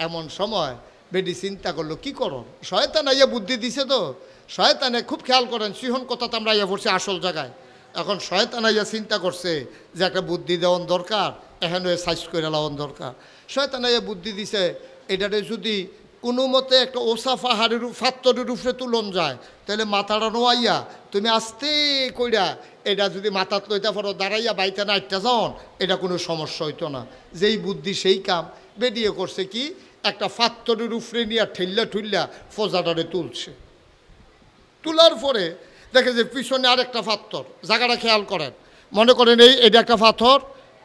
Speaker 1: এমন সময় বেডি চিন্তা করলো কি করো। শয়তান আইয়া বুদ্ধি দিছে তো, শয়তানে খুব খেয়াল করেন, সিহন কথা তো আমরা আইয়া পড়ছি আসল জায়গায়। এখন শয়তান আইয়া চিন্তা করছে যে একটা বুদ্ধি দেওয়ান দরকার, এখানে সাইজ করে লাওয়ান দরকার। শয়তান আইয়া বুদ্ধি দিছে, এটারে যদি কোনো মতে একটা ওসা পাহাড়ের ফাত্তরের উপরে তুলন যায়, তাহলে মাথাটা নোয়াইয়া তুমি আস্তে কইরা এটা যদি মাথাত লইতে পারো, দাঁড়াইয়া বাইতে না একটা যাওন, এটা কোনো সমস্যা হইতো না। যেই বুদ্ধি সেই কাম। বেরিয়ে করছে কি, একটা ফাত্তরের উপরে নিয়ে ঠেল্লা ঠুল্লা ফোজাটারে তুলছে। তোলার পরে দেখে যে পিছনে আরেকটা পাথর, জায়গাটা খেয়াল করেন, মনে করেন এইটা একটা পাথর,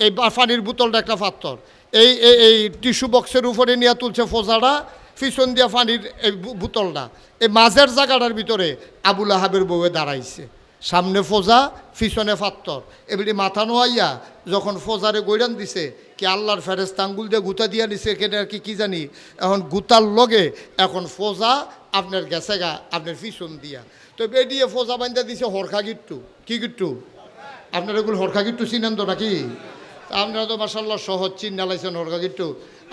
Speaker 1: এই পানির বোতলটা একটা পাথর, এই এই টিস্যু বক্সের উপরে নিয়ে তুলছে ফোজাটা, পিছন দিয়া পানির এই বোতলটা, এই মাঝের জায়গাটার ভিতরে আবুল আহাবের বউয়ে দাঁড়াইছে। সামনে ফোজা, পিছনে পাথর। এবারে মাথা নোয়াইয়া যখন ফোজারে গৈরান দিছে, কি আল্লাহর ফেরেশতা আঙ্গুল দিয়ে গুতা দিয়া দিছে কেন আর কি জানি। এখন গুতার লগে এখন ফোজা আপনার গেছে গা আপনার পিছন দিয়া। তো বেডিয়ে ফোজা বান্ধা দিছে হরখা গিট্টু। কি গিট্টু? আপনার এগুলো হরখা গিট্টু চিনেন তো নাকি? আপনারা তো মাশাআল্লাহ সহজ চিন্না লাইছেন হরখা গিট্টু।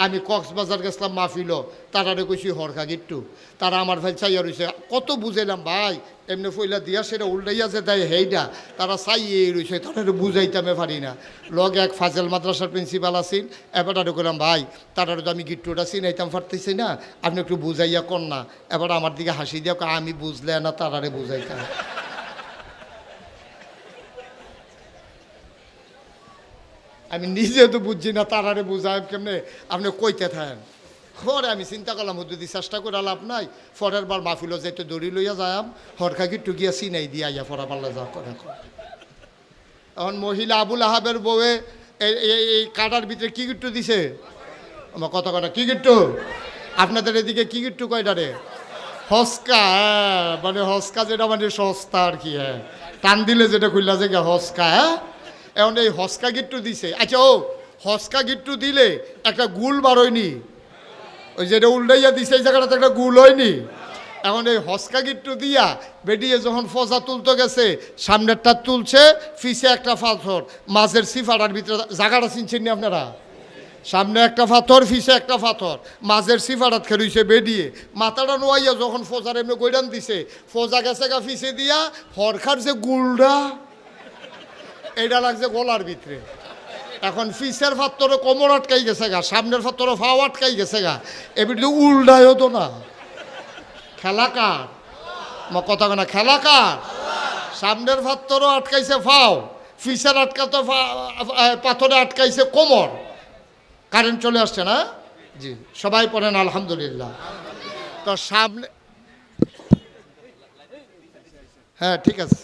Speaker 1: আমি কক্সবাজার গেছিলাম মাহফিল, তারারে কইছি হরখা গিট্টু। তারা আমার ভাই চাইয়া রয়েছে, কত বুঝাইলাম ভাই, এমনি ফইলা দিয়া সেটা উল্টাইয়া যে দেয় হেইটা, তারা চাইয়ে রয়েছে, তারা বুঝাইতামে পারি না। লগে এক ফাজেল মাদ্রাসার প্রিন্সিপাল আছেন, এবার কইলাম ভাই তারা তো আমি গিট্টুটা চিনাইতাম পারতেছি না, আপনি একটু বুঝাইয়া কর না। এবার আমার দিকে হাসি দিয়া আমি বুঝলে না, তারারে বুঝাইতাম। আমি নিজে তো বুঝছি না, তারারে বুঝাই কেমনে, আপনি কইতে থাকেন। পরে আমি চিন্তা করলাম যদি চেষ্টা করে লাভ নাই, পরের বার মাহফিলও যাইতে দড়ি লইয়া যাইম, হরখা গিট্টু গিয়া চিনাই দিয়া ইয়া পড়া পারলে যা করে। এখন মহিলা আবুল আহাবের বউয়ে এই কাটার ভিতরে কি গিট্টু দিছে? আমার কথা কথা কি গিট্টু? আপনাদের এদিকে কি গিট্টু কয়টারে? হস্কা। হ্যাঁ, মানে হস্কা যেটা মানে সস্তা আর কি। হ্যাঁ, টান দিলে যেটা খুললা যে হস্কা। হ্যাঁ, এখন এই হস্কা গিট্টু দিছে। আচ্ছা, ও হস্কা গিট্টু দিলে একটা গুল বার হয়নি? ওই যেটা উল্টাইয়া দিছে এই জায়গাটাতে একটা গুল হয়নি? এখন এই হস্কা গিট্টু দিয়া বেডিয়ে যখন ফজা তুলতে গেছে, সামনেরটা তুলছে, ফিসে একটা পাথর, মাঝের সিফাটার ভিতরে জায়গাটা চিনছেন নি আপনারা? সামনে একটা পাথর, ফিসে একটা পাথর, মাঝের সিফাটাত খেলুইছে বেডিয়ে। মাথাটা নোয়াইয়া যখন ফোজার এমনি গৈরান দিছে, ফোজা গেছে গা ফিসে দিয়া, হরখার যে গুলটা এইটা লাগছে গলার ভিতরে। এখন ফিসের ফাত্তরে কোমর আটকাই গেছে গা, সামনের ফাত্তরে ফাও আটকাই গেছে গা। এবার তো উল্টায় হতো না। খেলা কার? কথা না, খেলা কার? সামনের ফাত্তরও আটকাইছে ফাও, ফিসের আটকাতে পাথরে আটকাইছে কোমর। কারেন্ট চলে আসছে না? জি, সবাই পড়েন আলহামদুলিল্লাহ। তো সামনে, হ্যাঁ ঠিক আছে,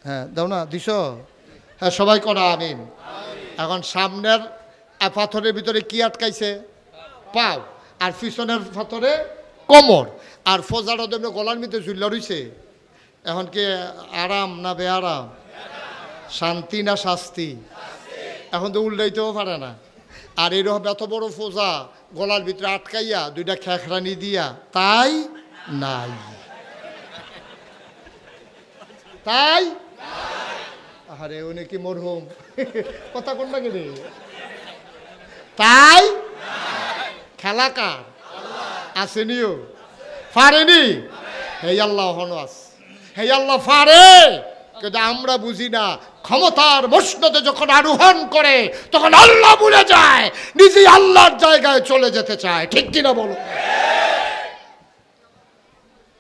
Speaker 1: হ্যাঁ দাও না দিছ, হ্যাঁ সবাই করা আমিন। এখন সামনের পাথরের ভিতরে কি আটকাইছে? পাও। আর পিছনের পাথরে কোমর। আর ফোজাটা তো গলার ভিতরে ঝুল্লা রইছে। এখন কি আরাম না বেআরাম? শান্তি না শাস্তি? এখন তো উল্টাইতেও পারে না। আর এরকম এত বড় ফোজা গলার ভিতরে আটকাইয়া দুইটা খেখরানি দিয়া তাই নাই, তাই আরে উনি কি মরহুম কথা কোন লাগে রে, তাই খেলা কার আসেনিও পারেনি, হে আল্লাহ হনওয়াস, হে আল্লাহ পারে, কিন্তু আমরা বুঝি না। ক্ষমতার মসনদে যখন আরোহণ করে তখন আল্লাহ ভুলে যায়, নিজে আল্লাহর জায়গায় চলে যেতে চায়, ঠিক কিনা বলো?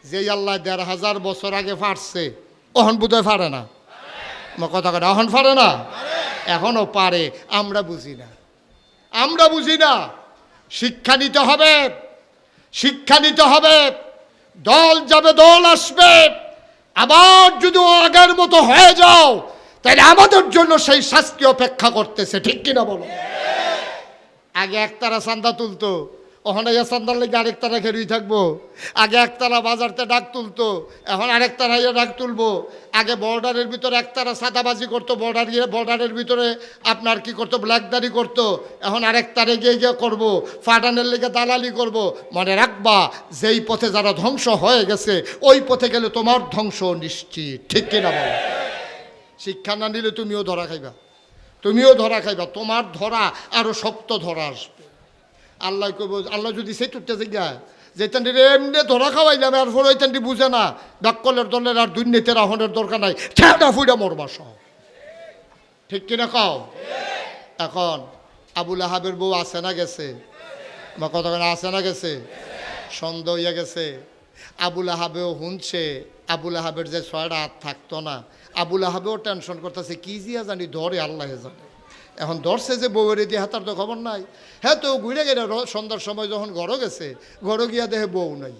Speaker 1: যেই আল্লাহ ১,৫০০ বছর আগে পারছে অহন বোধহয় পারে না, কথা কথা অহন পারে না, এখনো পারে, আমরা বুঝি না, আমরা বুঝি না। শিক্ষা নিতে হবে, শিক্ষা নিতে হবে। দল যাবে, দল আসবে, আবার যদি আগের মতো হয়ে যাও তাহলে আমাদের জন্য সেই শাস্তি অপেক্ষা করতেছে, ঠিক কিনা বলো? আগে একতারা চান্দা তুলতো, ওখানে চান্দার লেগে আরেকতারা ঘেরুই থাকবো। আগে একতারা বাজারতে ডাক তুলতো, এখন আরেকতারা ডাক তুলবো। আগে বর্ডারের ভিতরে একতারা সাদাবাজি করতো, বর্ডারের ভিতরে আপনার কি করতো, ব্ল্যাকদারি করতো, এখন আরেকতারে গিয়ে গিয়ে করবো, ফাটানের লেগে দালালি করব। মনে রাখবা, যেই পথে যারা ধ্বংস হয়ে গেছে ওই পথে গেলে তোমার ধ্বংস নিশ্চিত, ঠিক কিনা বলো? শিক্ষা না নিলে তুমিও ধরা খাইবা, তুমিও ধরা খাইবা, তোমার ধরা আরো শক্ত ধরা আসবে। আল্লাহ কইব, আল্লাহ যদি সেই টুটতে যায় যেতানটি এমনি ধরা খাওয়াইলাম, এরপর ওইতানটি বুঝে না ডাক্কলের দলের আর দুর্নীতির আহনের দরকার নাই, ঠেটা ফুইটা মরবা সব, ঠিক কিনা কও? এখন আবুল আহাবের বউ আছে না গেছে, বা কতক্ষণ আছে না গেছে, সন্দেহ হইয়া গেছে। আবুল আহাবেও শুনছে আবুল আহাবের যে ৬টা হাত থাকতো না, আবুল আহাবেও টেনশন করতেছে, কি জিয়া জানি ধরে আল্লাহ জানে। এখন ধরছে যে বউয়ের দিয়ে হাতার তো খবর নাই, হ্যাঁ তো ঘুরে গেলে সন্ধ্যার সময় যখন ঘরও গেছে, ঘরও গিয়া দেখে বউ নাই।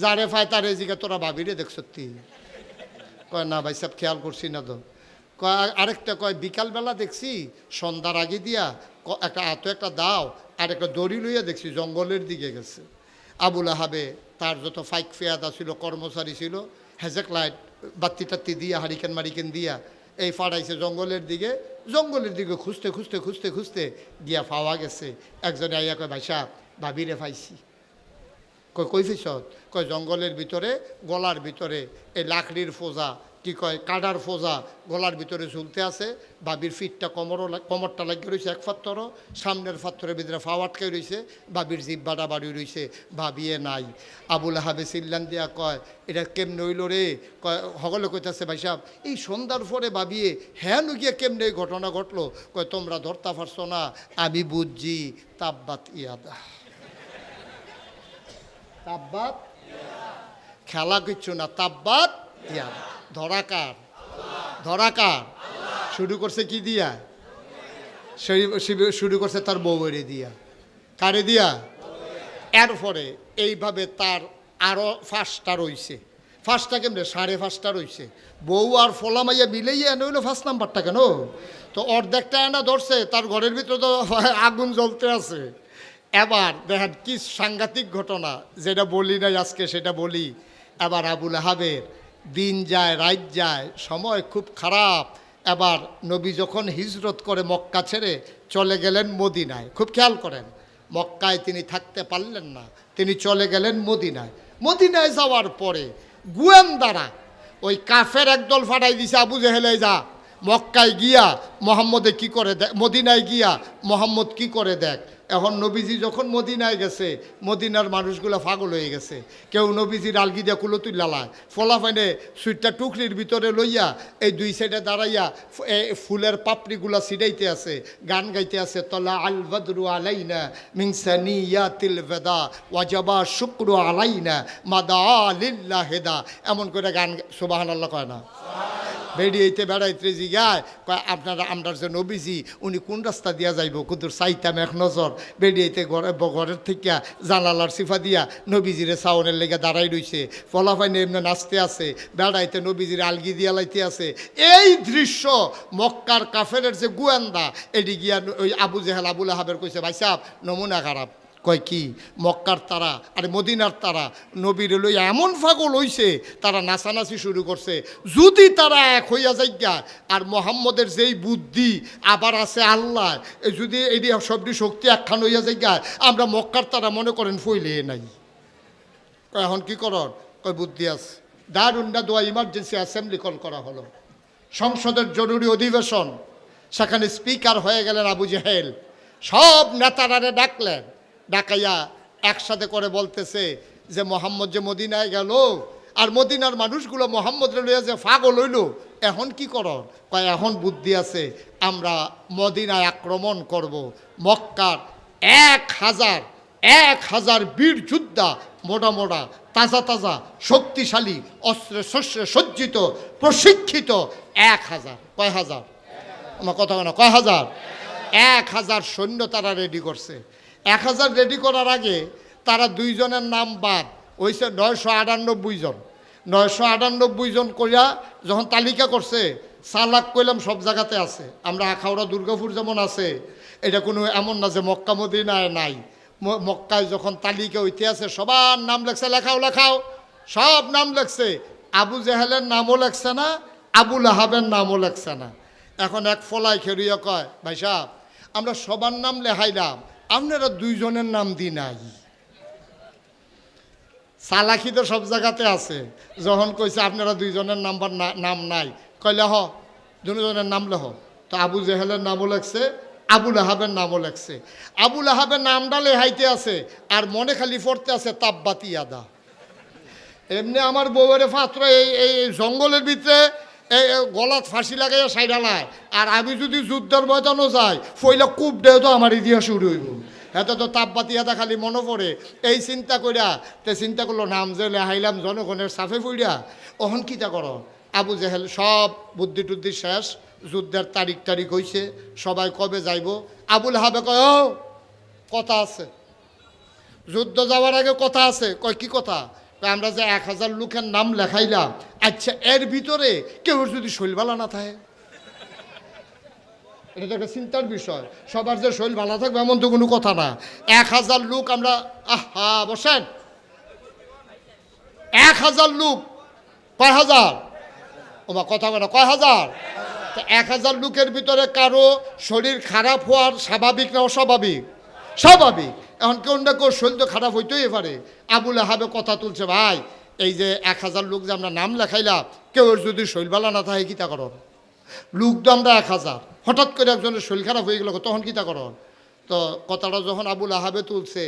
Speaker 1: যারে ফায় তারে জিগা, তোরা ভাবিরে দেখ সত্যি? কয় না ভাই সব খেয়াল করছি না তো। কয় আরেকটা কয় বিকালবেলা দেখছি সন্ধ্যার আগে দিয়া একটা এত একটা দাও আর একটা দড়ি লইয়া দেখছি জঙ্গলের দিকে গেছে। আবুল আহাবে তার যত ফাইক ফেয়াদা ছিল, কর্মচারী ছিল, হেজেক লাইট বাত্তি টাত্তি দিয়া হারিকেন মারিকেন দিয়া এই ফাড়াইছে জঙ্গলের দিকে। জঙ্গলের দিকে খুঁজতে খুঁজতে খুঁজতে খুঁজতে গিয়া পাওয়া গেছে। একজনে আইয়া কয়, ভাই সাহেব ভাবিরে পাইছি। কই কই ফিসত? কয় জঙ্গলের ভিতরে গলার ভিতরে এই লাকড়ির ফোজা, কি কয় কাডার ফোজা গলার ভিতরে ঝুলতে আছে। বাবির ফিটটা কোমরটা লাগিয়ে রয়েছে এক ফাত্তরও, সামনের ফাত্তরের ভিতরে ফাও আটকে রয়েছে, বাবির জিব্বাটা বাড়ি রয়েছে, ভাবিয়ে নাই। আবুল আহাবে চিল্লান দিয়া কয়, এটা কেমনে হইল রে? কয় সকলে কইতেছে, ভাই সাহেব এই সন্ধ্যার পরে ভাবিয়ে হ্যাঁ গিয়ে কেমনে এই ঘটনা ঘটলো? কয় তোমরা ধরতে পারছো না, আমি বুঝছি, তাব্বাত ইয়াদা, তাব্বাত, খেলা কিচ্ছু না, তাব্বাত ইয়াদা। ধরা কার? ধরা কার? শুরু করছে কি দিয়া? শুরু করছে তার বউয়েরে দিয়া। কারে দিয়া? এরপরে এইভাবে তার আরো 5টা রইছে। 5টা কেমনে? 5.5টা রইছে। বউ আর ফলা মাইয়া মিলেইয়া এনে হইলো 1 নাম্বারটা কেন? তো অর্ধেকটা এনা ধরছে, তার ঘরের ভিতরে তো আগুন জ্বলতে আছে। এবার দেখেন কি সাংঘাতিক ঘটনা, যেটা বলি নাই আজকে সেটা বলি। এবার আবুল আহাবের দিন যায় রাত যায়, সময় খুব খারাপ। এবার নবী যখন হিজরত করে মক্কা ছেড়ে চলে গেলেন মদিনায়, খুব খেয়াল করেন, মক্কায় তিনি থাকতে পারলেন না, তিনি চলে গেলেন মদিনায়। মদিনায় যাওয়ার পরে গোয়েন্দারা ওই কাফের একদল ফাটাই দিছে, আবু জেহেলে যা মক্কায় গিয়া মোহাম্মদে কি করে দেখ, মদিনায় গিয়া মোহাম্মদ কি করে দেখ। এখন নবীজি যখন মদিনায় গেছে, মদিনার মানুষগুলো পাগল হয়ে গেছে। কেউ নবীজির আলগি দিয়া কুলো তুল্লালায়, ফলাফাইনে সুইটটা টুকরির ভিতরে লইয়া এই 2 সাইডে দাঁড়াইয়া ফুলের পাপড়িগুলা ছিটাইতে আছে, গান গাইতে আছে, তলা আল বদরু আলাইনা মিন সানিয়াতিল বেদা ওয়াজাবা শুকরু আলাইনা মাদা লিল্লাহিদা, এমন করে গান সুবহানাল্লাহ কয় না? বেড়িয়েতে বেড়াইতে জিগায় কয়, আপনারা আমরা যে নবীজি উনি কোন রাস্তা দিয়া যাইব? কুদুর চাইতাম এক নজর। বেড়িয়েতে ঘরের থেকে জানালার সিফা দিয়া নবীজিরে সাউনের লেগে দাঁড়াই রইছে, ফলাফাইনে এমনি নাচতে আছে, বেড়াইতে নবীজির আলগি দিয়া লাইতে আছে। এই দৃশ্য মক্কার কাফেরের যে গোয়েন্দা এটি গিয়া ওই আবু জেহেল আবুল আহাবের কইছে, ভাই সাহেব নমুনা খারাপ। কয় কি মক্কার তারা আরে মদিনার তারা নবীর লই এমন পাগল হইছে তারা নাচানাচি শুরু করছে যদি তারা এক হইয়া যাইগা আর মোহাম্মদের যেই বুদ্ধি আবার আছে আল্লাহ যদি এই সবটি শক্তি একখান হইয়া যাইগা আমরা মক্কার তারা মনে করেন ফইলে নাই কয় এখন কি করন কয় বুদ্ধি আছে দারুন্ডা দোয়া ইমার্জেন্সি অ্যাসেম্বলি কল করা হলো সংসদের জরুরি অধিবেশন সেখানে স্পিকার হয়ে গেলেন আবু জেহেল সব নেতারারে ডাকলেন ডাকাইয়া একসাথে করে বলতেছে যে মোহাম্মদ যে মদিনায় গেল আর মদিনার মানুষগুলো মোহাম্মদরে লইয়া যে পাগল হইল এখন কি করন কয় এখন বুদ্ধি আছে আমরা মদিনায় আক্রমণ করব মক্কার 1000 বীর যোদ্ধা মোটা মোটা তাজা তাজা শক্তিশালী অস্ত্রে শস্ত্রে সজ্জিত প্রশিক্ষিত 1000 কয় হাজার আমার কথা না কয় হাজার 1000 সৈন্য তারা রেডি করছে 1000 রেডি করার আগে তারা দুইজনের নাম বাদ হয়েছে 998 জন 998 জন করিয়া যখন তালিকা করছে সালাক কইলাম সব জায়গাতে আছে আমরা আখাউড়া দুর্গাপুর যেমন আছে এটা কোনো এমন না যে মক্কা মদিনায় নাই মক্কায় যখন তালিকা হইতে আছে সবার নাম লেখছে লেখাও সব নাম লেখছে আবু জেহেলের নামও লেখছে না আবু লাহাবের নামও লেখছে না এখন এক ফলাই খেরিয়া কয় ভাই সাহেব আমরা সবার নাম লেখাইলাম আপনারা দুইজনের নাম দি নাই চালাকি তো সব জায়গাতে আছে যখন কইছে আপনারা দুইজনের নাম নাই কইলে হ দুজনের নাম লেহ তো আবু জেহেলের নামও লেখছে আবুল আহাবের নামও লেখছে আবুল আহাবের নামটা লেহাইতে আছে আর মনে খালি পড়তে আছে তাব্বাতি আদা এমনি আমার বউয়ের পাত্র এই জঙ্গলের ভিতরে এই গলাত ফাঁসি লাগাইয়া সাইডালায় আর আমি যদি যুদ্ধের ময়দানও যাই ফইলা কূপ দেহ তো আমার ইতিহাস শুরু হইব এত তো তাপবাতি এটা খালি মনে পড়ে এই চিন্তা করিয়া তে চিন্তা করলো নাম যে লেহাইলাম জনগণের সাফে ফুইয়া অহন কিতা কর আবু জেহেল সব বুদ্ধি টুদ্ধি শেষ যুদ্ধের তারিখ হইছে সবাই কবে যাইব আবুল হাবে কয় ও কথা আছে যুদ্ধ যাওয়ার আগে কথা আছে কয় কি কথা আমরা যে 1000 লোকের নাম লেখাইলাম আচ্ছা এর ভিতরে কেউ যদি শৈলবালা না থাকে এটা তো একটা চিন্তার বিষয় সবার যে শৈল ভালো থাকবে এমন তো কোনো কথা না 1000 লোক আমরা বসেন 1000 লোক কয় হাজার ওমা কথা বলে কয় হাজার 1000 লোকের ভিতরে কারো শরীর খারাপ হওয়ার স্বাভাবিক না অস্বাভাবিক স্বাভাবিক এখন কেউ না কেউ শরীর তো খারাপ হইতেই পারে আবুল আহাবে কথা তুলছে ভাই এই যে 1000 লোক যে আমরা নাম লেখাইলাম কেউ যদি শৈলবালা না থাকে কিতা করো লোক তো আমরা 1000 হঠাৎ করে একজনের শরীর খারাপ হয়ে গেল তখন কিতা করো তো কথাটা যখন আবুল আহাবে তুলছে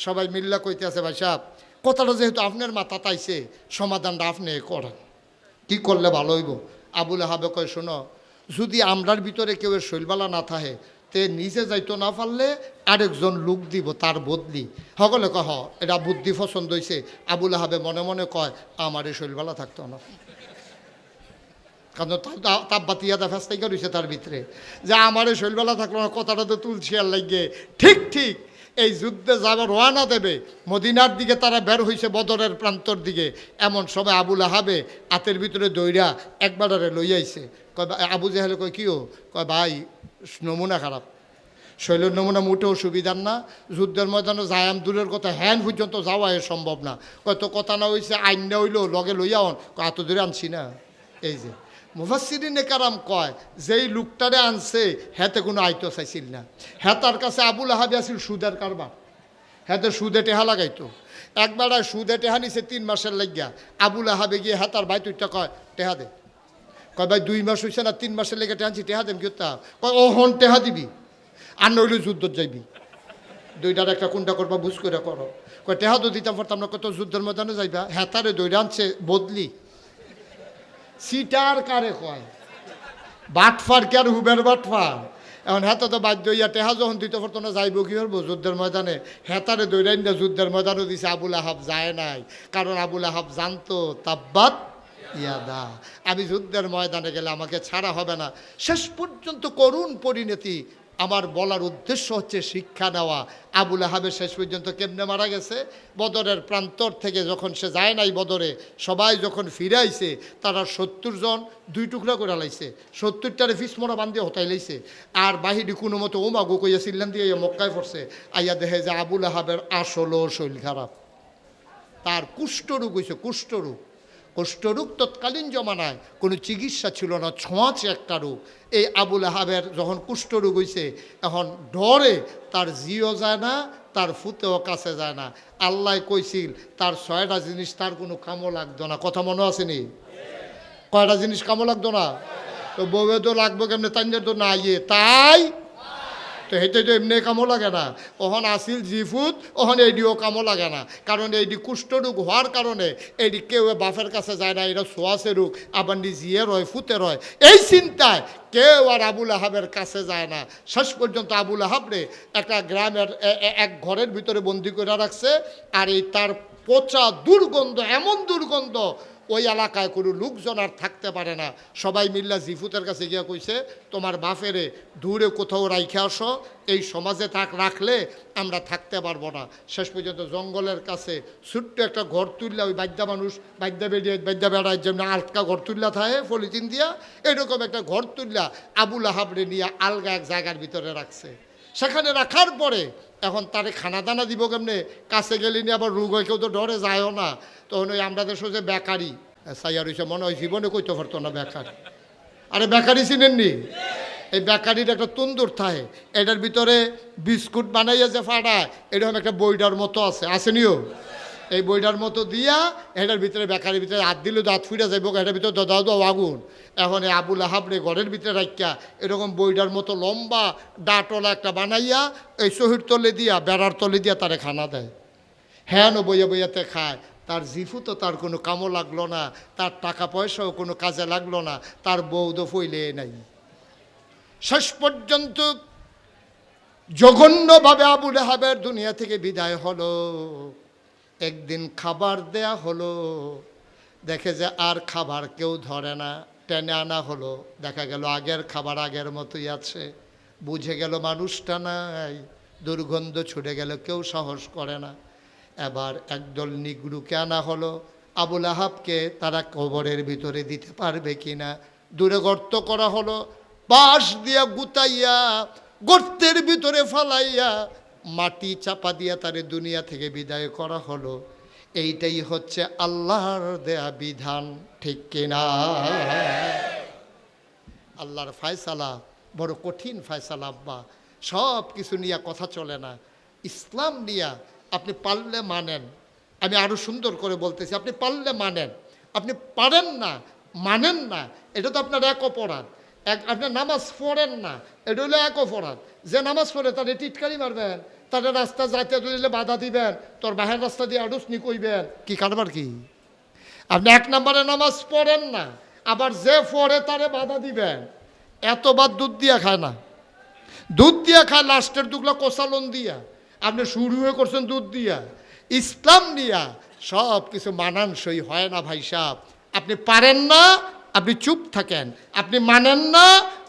Speaker 1: সবাই মিল্লা কইতে আছে ভাই সাহেব কথাটা যেহেতু আপনার মাথা তাইছে সমাধানটা আপনি করেন কি করলে ভালো হইব আবুল আহাবে কয় শোনো যদি আমরার ভিতরে কেউ শৈলবালা না থাকে তে নিজে যাইতো না পারলে আরেকজন লোক দিব তার বদলি সকলে কহ এটা বুদ্ধি পছন্দ হয়েছে আবুল আহাবে মনে মনে কয় আমার এই শৈলবালা থাকতো না কারণ তাপবাতিয়াদা ফেস্তাইকা রয়েছে তার ভিতরে যে আমার এই শৈলবালা থাকলো না কথাটা তো তুলছি আর লাগিয়ে ঠিক এই যুদ্ধে যাবে রওনা দেবে মদিনার দিকে তারা বের হয়েছে বদরের প্রান্তর দিকে এমন সময় আবুল আহাবে হাতের ভিতরে দইরা একবারে লইয়াইছে কয় আবু জেহেল কয় কিও কয় ভাই নমুনা খারাপ শৈলের নমুনা মোটেও সুবিধার না যুদ্ধের ময়দানে যায়াম দূরের কথা হ্যান পর্যন্ত যাওয়া এ সম্ভব না কত কথা না হয়েছে আইন না হইলো লগে লইয়া হন এত দূরে আনছি না এই যে মুফাসসিরিনে কারাম কয় যেই লোকটারে আনছে হেতে কোনো আইতো চাইছিল না হেতার কাছে আবুল আহাবি আসিল সুদের কারবার হেতে সুদে টেহা লাগাইতো একবার সুদে টেহা নিছে 3 মাসের লাগিয়া আবুল আহাবে গিয়ে হেতার ভাই তুইটা কয় টেহা দে কয় ভাই 2 মাস হয়েছে না 3 মাসের লেগে টেহাছি টেহা দেম কি কয় ও হন টেহা দিবি আর নইলে যুদ্ধত যাইবি দুইটার একটা কোনটা করবা বুঝ করে করো কয় টেহা তো দিতাম পারতাম না কত যুদ্ধের ময়দানে যাইবা হেতারে দইরা আনছে বদলি সিটার কারে কয় বাটফার কে আর হুবের বাটফার এখন হেতা তো বাধ্য হইয়া টেহা যখন দিতে পারতো না যাইব কি করবো যুদ্ধের ময়দানে হেতারে দৈরাইন না যুদ্ধের ময়দানও দিছে আবুল আহাব যায় নাই কারণ আবুল আহাব জানতো তাব্বাত ইয়াদা আমি যুদ্ধের ময়দানে গেলে আমাকে ছাড়া হবে না শেষ পর্যন্ত করুণ পরিণতি আমার বলার উদ্দেশ্য হচ্ছে শিক্ষা নেওয়া। আবুল আহাবের শেষ পর্যন্ত কেমনে মারা গেছে? বদরের প্রান্তর থেকে যখন সে যায় নাই বদরে, সবাই যখন ফিরে আইছে, তারা 70 জন 2 টুকরা করে লাইছে, 70টারে ফিসমোড়া বান্ধিয়ে হতাই লাইছে। আর বাহিনী কোনো মতো ওমাগু কইয়া চিল্লান দিয়ে মক্কায় পড়ছে। আইয়া দেখে যে আবুল আহাবের আসলও শরীর খারাপ, তার কুষ্ঠরোগ হয়েছে। কুষ্ঠরোগ তৎকালীন জমানায় কোনো চিকিৎসা ছিল না, ছোঁয়াচে একটা রোগ। এই আবুল আহাবের যখন কুষ্ঠরোগ হয়েছে, এখন ডরে তার জিও যায় না, তার ফুতেও কাছে যায় না। আল্লাহ কইছিল তার 6টা জিনিস তার কোনো কামও লাগতো না। কথা মনে আসেনি? কয়টা জিনিস কামও লাগতো না? তো বউয়ে তো লাগবো কেমনে, তাই তো না ইয়ে তাই তো হেঁটে তো এমনি কামও লাগে না। ওহন আসিল জিফুত, ওহন এইডিও কামও লাগে না। কারণ এইটি কুষ্ঠরোগ হওয়ার কারণে এইটি কেউ বাপের কাছে যায় না, এটা সোয়াশে রোগ, আবার জিয়ে রয়, ফুতে রয়। এই চিন্তায় কেউ আর আবুল আহাবের কাছে যায় না। শেষ পর্যন্ত আবুল আহাবরে একটা গ্রামের এক ঘরের ভিতরে বন্দি করে রাখছে। আর এই তার পচা দুর্গন্ধ, এমন দুর্গন্ধ, ওই এলাকায় কোনো লোকজন আর থাকতে পারে না। সবাই মিল্লা জিফুতের কাছে গিয়া কইছে, তোমার বাপেরে দূরে কোথাও রাইখে আসো, এই সমাজে রাখলে আমরা থাকতে পারবো না। শেষ পর্যন্ত জঙ্গলের কাছে ছোট্ট একটা ঘর তুললা, ওই বাদ্যা মানুষ বাদ্যা বেড়ায় যেমন আটকা ঘর তুললা থাকে পলিথিন দিয়া, এরকম একটা ঘর তুললা আবুল আহাবরে নিয়ে আলগা এক জায়গার ভিতরে রাখছে। সেখানে রাখার পরে এখন তারে খানা দানা দিব কেমনে? কাছে গেলে নিয়ে আবার রোগ হয়, কেউ তো ডরে যায়ও না। তখন ওই আমরা দেশ যে বেকারি সাইয়ার হয়েছে, মনে হয় জীবনে কইতে পারতো না বেকারি। আরে বেকারি চিনেননি? এই বেকারির একটা তন্দুর থাকে, এটার ভিতরে বিস্কুট বানাইয়া যে ফাটায়, এরকম একটা বইটার মতো আছে, আসেনিও? এই বইটার মতো দিয়া এটার ভিতরে বেকারির ভিতরে হাত দিলে দাঁত ফুটে যাইব, এটার ভিতরে দাও আগুন। এখন এই আবুল আহাবরে ঘরের ভিতরে রাখিয়া এরকম বইটার মতো লম্বা ডাটলা একটা বানাইয়া এই শহীদ তলে দিয়া, বেড়ার তলে দিয়া তারে খানা দেয়। হ্যাঁ, বইয়া বইয়াতে খায়। তার জিফু তো তার কোনো কামও লাগলো না, তার টাকা পয়সাও কোনো কাজে লাগলো না, তার বউ তো ফইলে নাই। শেষ পর্যন্ত জঘন্যভাবে আবুল আহাবের দুনিয়া থেকে বিদায় হলো। একদিন খাবার দেয়া হলো, দেখে যে আর খাবার কেউ ধরে না, টেনে আনা হলো, দেখা গেল আগের খাবার আগের মতোই আছে। বুঝে গেল মানুষটা নাই, দুর্গন্ধ ছুটে গেল, কেউ সাহস করে না। এবার একদল নিগড়ুকে আনা হলো। আবুল আহাবকে তারা কবরের ভিতরে দিতে পারবে কিনা, দূরে গর্ত করা হলো, বাঁশ দিয়া গুতাইয়া গর্তের ভিতরে ফালাইয়া মাটি চাপা দিয়া তারে দুনিয়া থেকে বিদায় করা হলো। এইটাই হচ্ছে আল্লাহর দেয়া বিধান, ঠিক কিনা? আল্লাহর ফয়সালা বড় কঠিন ফয়সালা আব্বা। সব কিছু নিয়ে কথা চলে না, ইসলাম নিয়ে আপনি পারলে মানেন। আমি আরও সুন্দর করে বলতেছি, আপনি পারলে মানেন, আপনি পারেন না মানেন না, এটা তো আপনার এক অপরাধ। আপনি নামাজ পড়েন না, এটা হলো এক অপরাধ। যে নামাজ পড়ে তাদের টিটকারি মারবেন, তাদের রাস্তা যাইতে দিলে বাধা দিবেন, তোর বাহের রাস্তা দিয়ে আডুসনি কইবেন, কি কারবার কি? আপনি 1 নম্বরে নামাজ পড়েন না, আবার যে পড়ে তারে বাধা দিবেন। এতবার দুধ দিয়া খায় না, দুধ দিয়া খায় লাস্টের দুগলা কোসালন দিয়া। আপনি শুরু হয়ে করছেন দুধ দিয়া। ইসলাম নিয়া সব কিছু মানানসই হয় না ভাই সাহেব। আপনি পারেন না, আপনি চুপ থাকেন। আপনি মানেন না,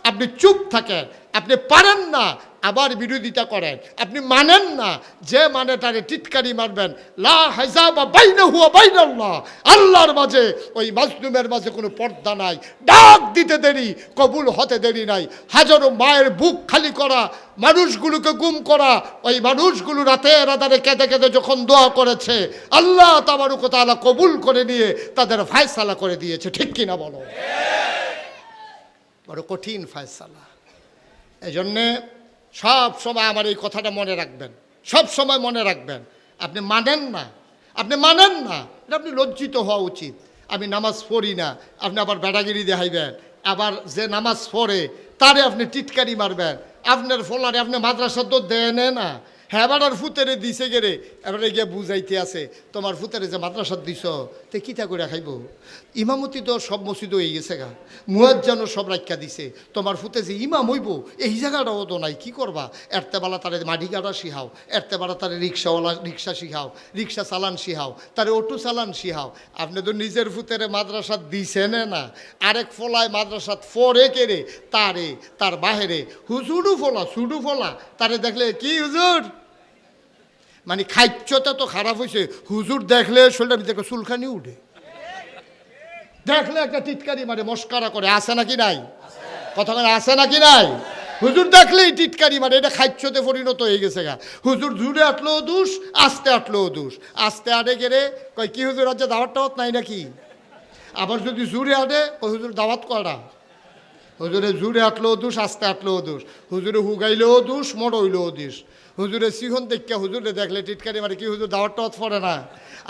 Speaker 1: আপনি চুপ থাকেন। আপনি পারেন না, আবার বিরোধিতা করেন। আপনি মানেন না, যে মানে তারে টিটকারি মারবেন। লা হিজাবা বাইনাহু ওয়া বাইনাল্লাহ, আল্লাহর মাঝে ওই মাজলুমের মাঝে কোনো পর্দা নাই। ডাক দিতে দেরি, কবুল হতে দেরি নাই। হাজারো মায়ের বুক খালি করা, মানুষগুলোকে গুম করা, ওই মানুষগুলো রাতের আধারে কেঁদে কেঁদে যখন দোয়া করেছে, আল্লাহ তাবারক ওয়া তাআলা কবুল করে নিয়ে তাদের ফয়সালা করে দিয়েছে, ঠিক কিনা বলো? বড় কঠিন ফয়সালা। এই জন্যে সব সময় আমার এই কথাটা মনে রাখবেন, সব সময় মনে রাখবেন। আপনি মানেন না, আপনি মানেন না, এটা আপনি লজ্জিত হওয়া উচিত। আমি নামাজ পড়ি না, আপনি আবার বেড়াগিরি দেখাইবেন। আবার যে নামাজ পড়ে তারে আপনি টিটকারি মারবেন। আপনার ফলারে আপনি মাদ্রাসা তো দেন না, হ্যাঁ, বেড়ার ফুতেরে দিছে গেরে এবারে গিয়ে বুঝাইতে আছে তোমার ফুতারে যে মাদ্রাসা দিছ তে কিতা করে খাইব ইমামতি তো সব মসজিদ হয়ে গেছে গা মুয়াজ্জানও সব রাখা দিছে তোমার ফুতে যে ইমাম হইব এই জায়গাটাও তো নাই কি করবা এরতেবেলা তারে মাটি কাটা শিখাও এরতেবেলা তারে রিক্সাওয়ালা রিক্সা শিখাও রিক্সা চালান শিখাও তারে অটো চালান শিখাও আপনি তো নিজের ফুতেরে মাদ্রাসা দিছেন না আরেক ফলায় মাদ্রাসাত ফরে কেড়ে তারে তার বাহেরে হুজুরু ফলা সুডু ফলা তারে দেখলে কি হুজুর মানে খাইচ্ছটা তো খারাপ হয়েছে হুজুর দেখলে শরীরটা ভিতরে চুলখানি উঠে দেখলে একটা টিটকারি মারে মস্কারা করে আসে নাকি নাই কথা মানে আসে নাকি নাই হুজুর দেখলেই টিটকারি মারে এটা খাইচ্ছতে পরিণত হয়ে গেছে গা হুজুর জুড়ে আটলেও দোষ আস্তে আটলেও দোষ আস্তে আটে গেলে কয় কি হুজুর আজ দাওয়াত টাওয়াত নাই নাকি আবার যদি জুড়ে আটে কয় হুজুর দাওয়াত করা হুজুরে জুড়ে আটলেও দোষ আস্তে আটলেও দোষ হুজুরে হুগাইলেও দোষ মরইলেও দোষ হুজুরে সিহন দেখা হুজুরে দেখলে টিটকারি মারে কি হুজুর দাওয়াত টাওয়াত পড়ে না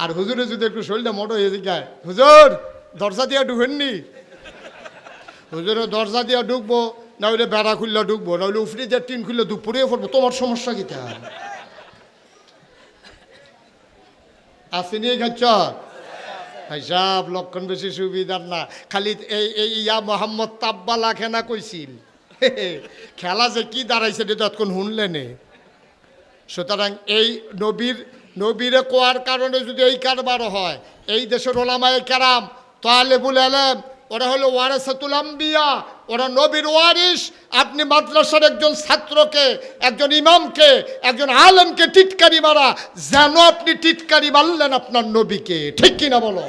Speaker 1: আর হুজুরে যদি একটু শরীরটা মোটো হয়ে যায় হুজুর দরজা দিয়া ঢুকেননি হুজুরে দরজা দিয়া ঢুকবো না হইলে বেড়া খুললে ঢুকবো না হইলে উফরি যে টিন খুললে দুপুরে পড়বো তোমার সমস্যা কি তা আসেনি খাচ্ছ হিসাব লক্ষণ বেশি সুবিধার না খালি এই ইয়া মোহাম্মদ তাব্বালা খেনা কইছিল খেলা যে কি দাঁড়াইছে তৎক্ষণ শুনলেনে সুতরাং এই নবীরে কোয়ার কারণে যদি এই কারবার হয় এই দেশের ওলামায়ে কেরাম তালেবুল আলেম ওরা হলো ওয়ারাসাতুল আম্বিয়া ওরা নবীর ওয়ারিস আপনি মাদ্রাসার একজন ছাত্রকে একজন ইমামকে একজন আলেমকে টিটকারি মারা যেন আপনি টিটকারি মারলেন আপনার নবীকে ঠিক কিনা বলো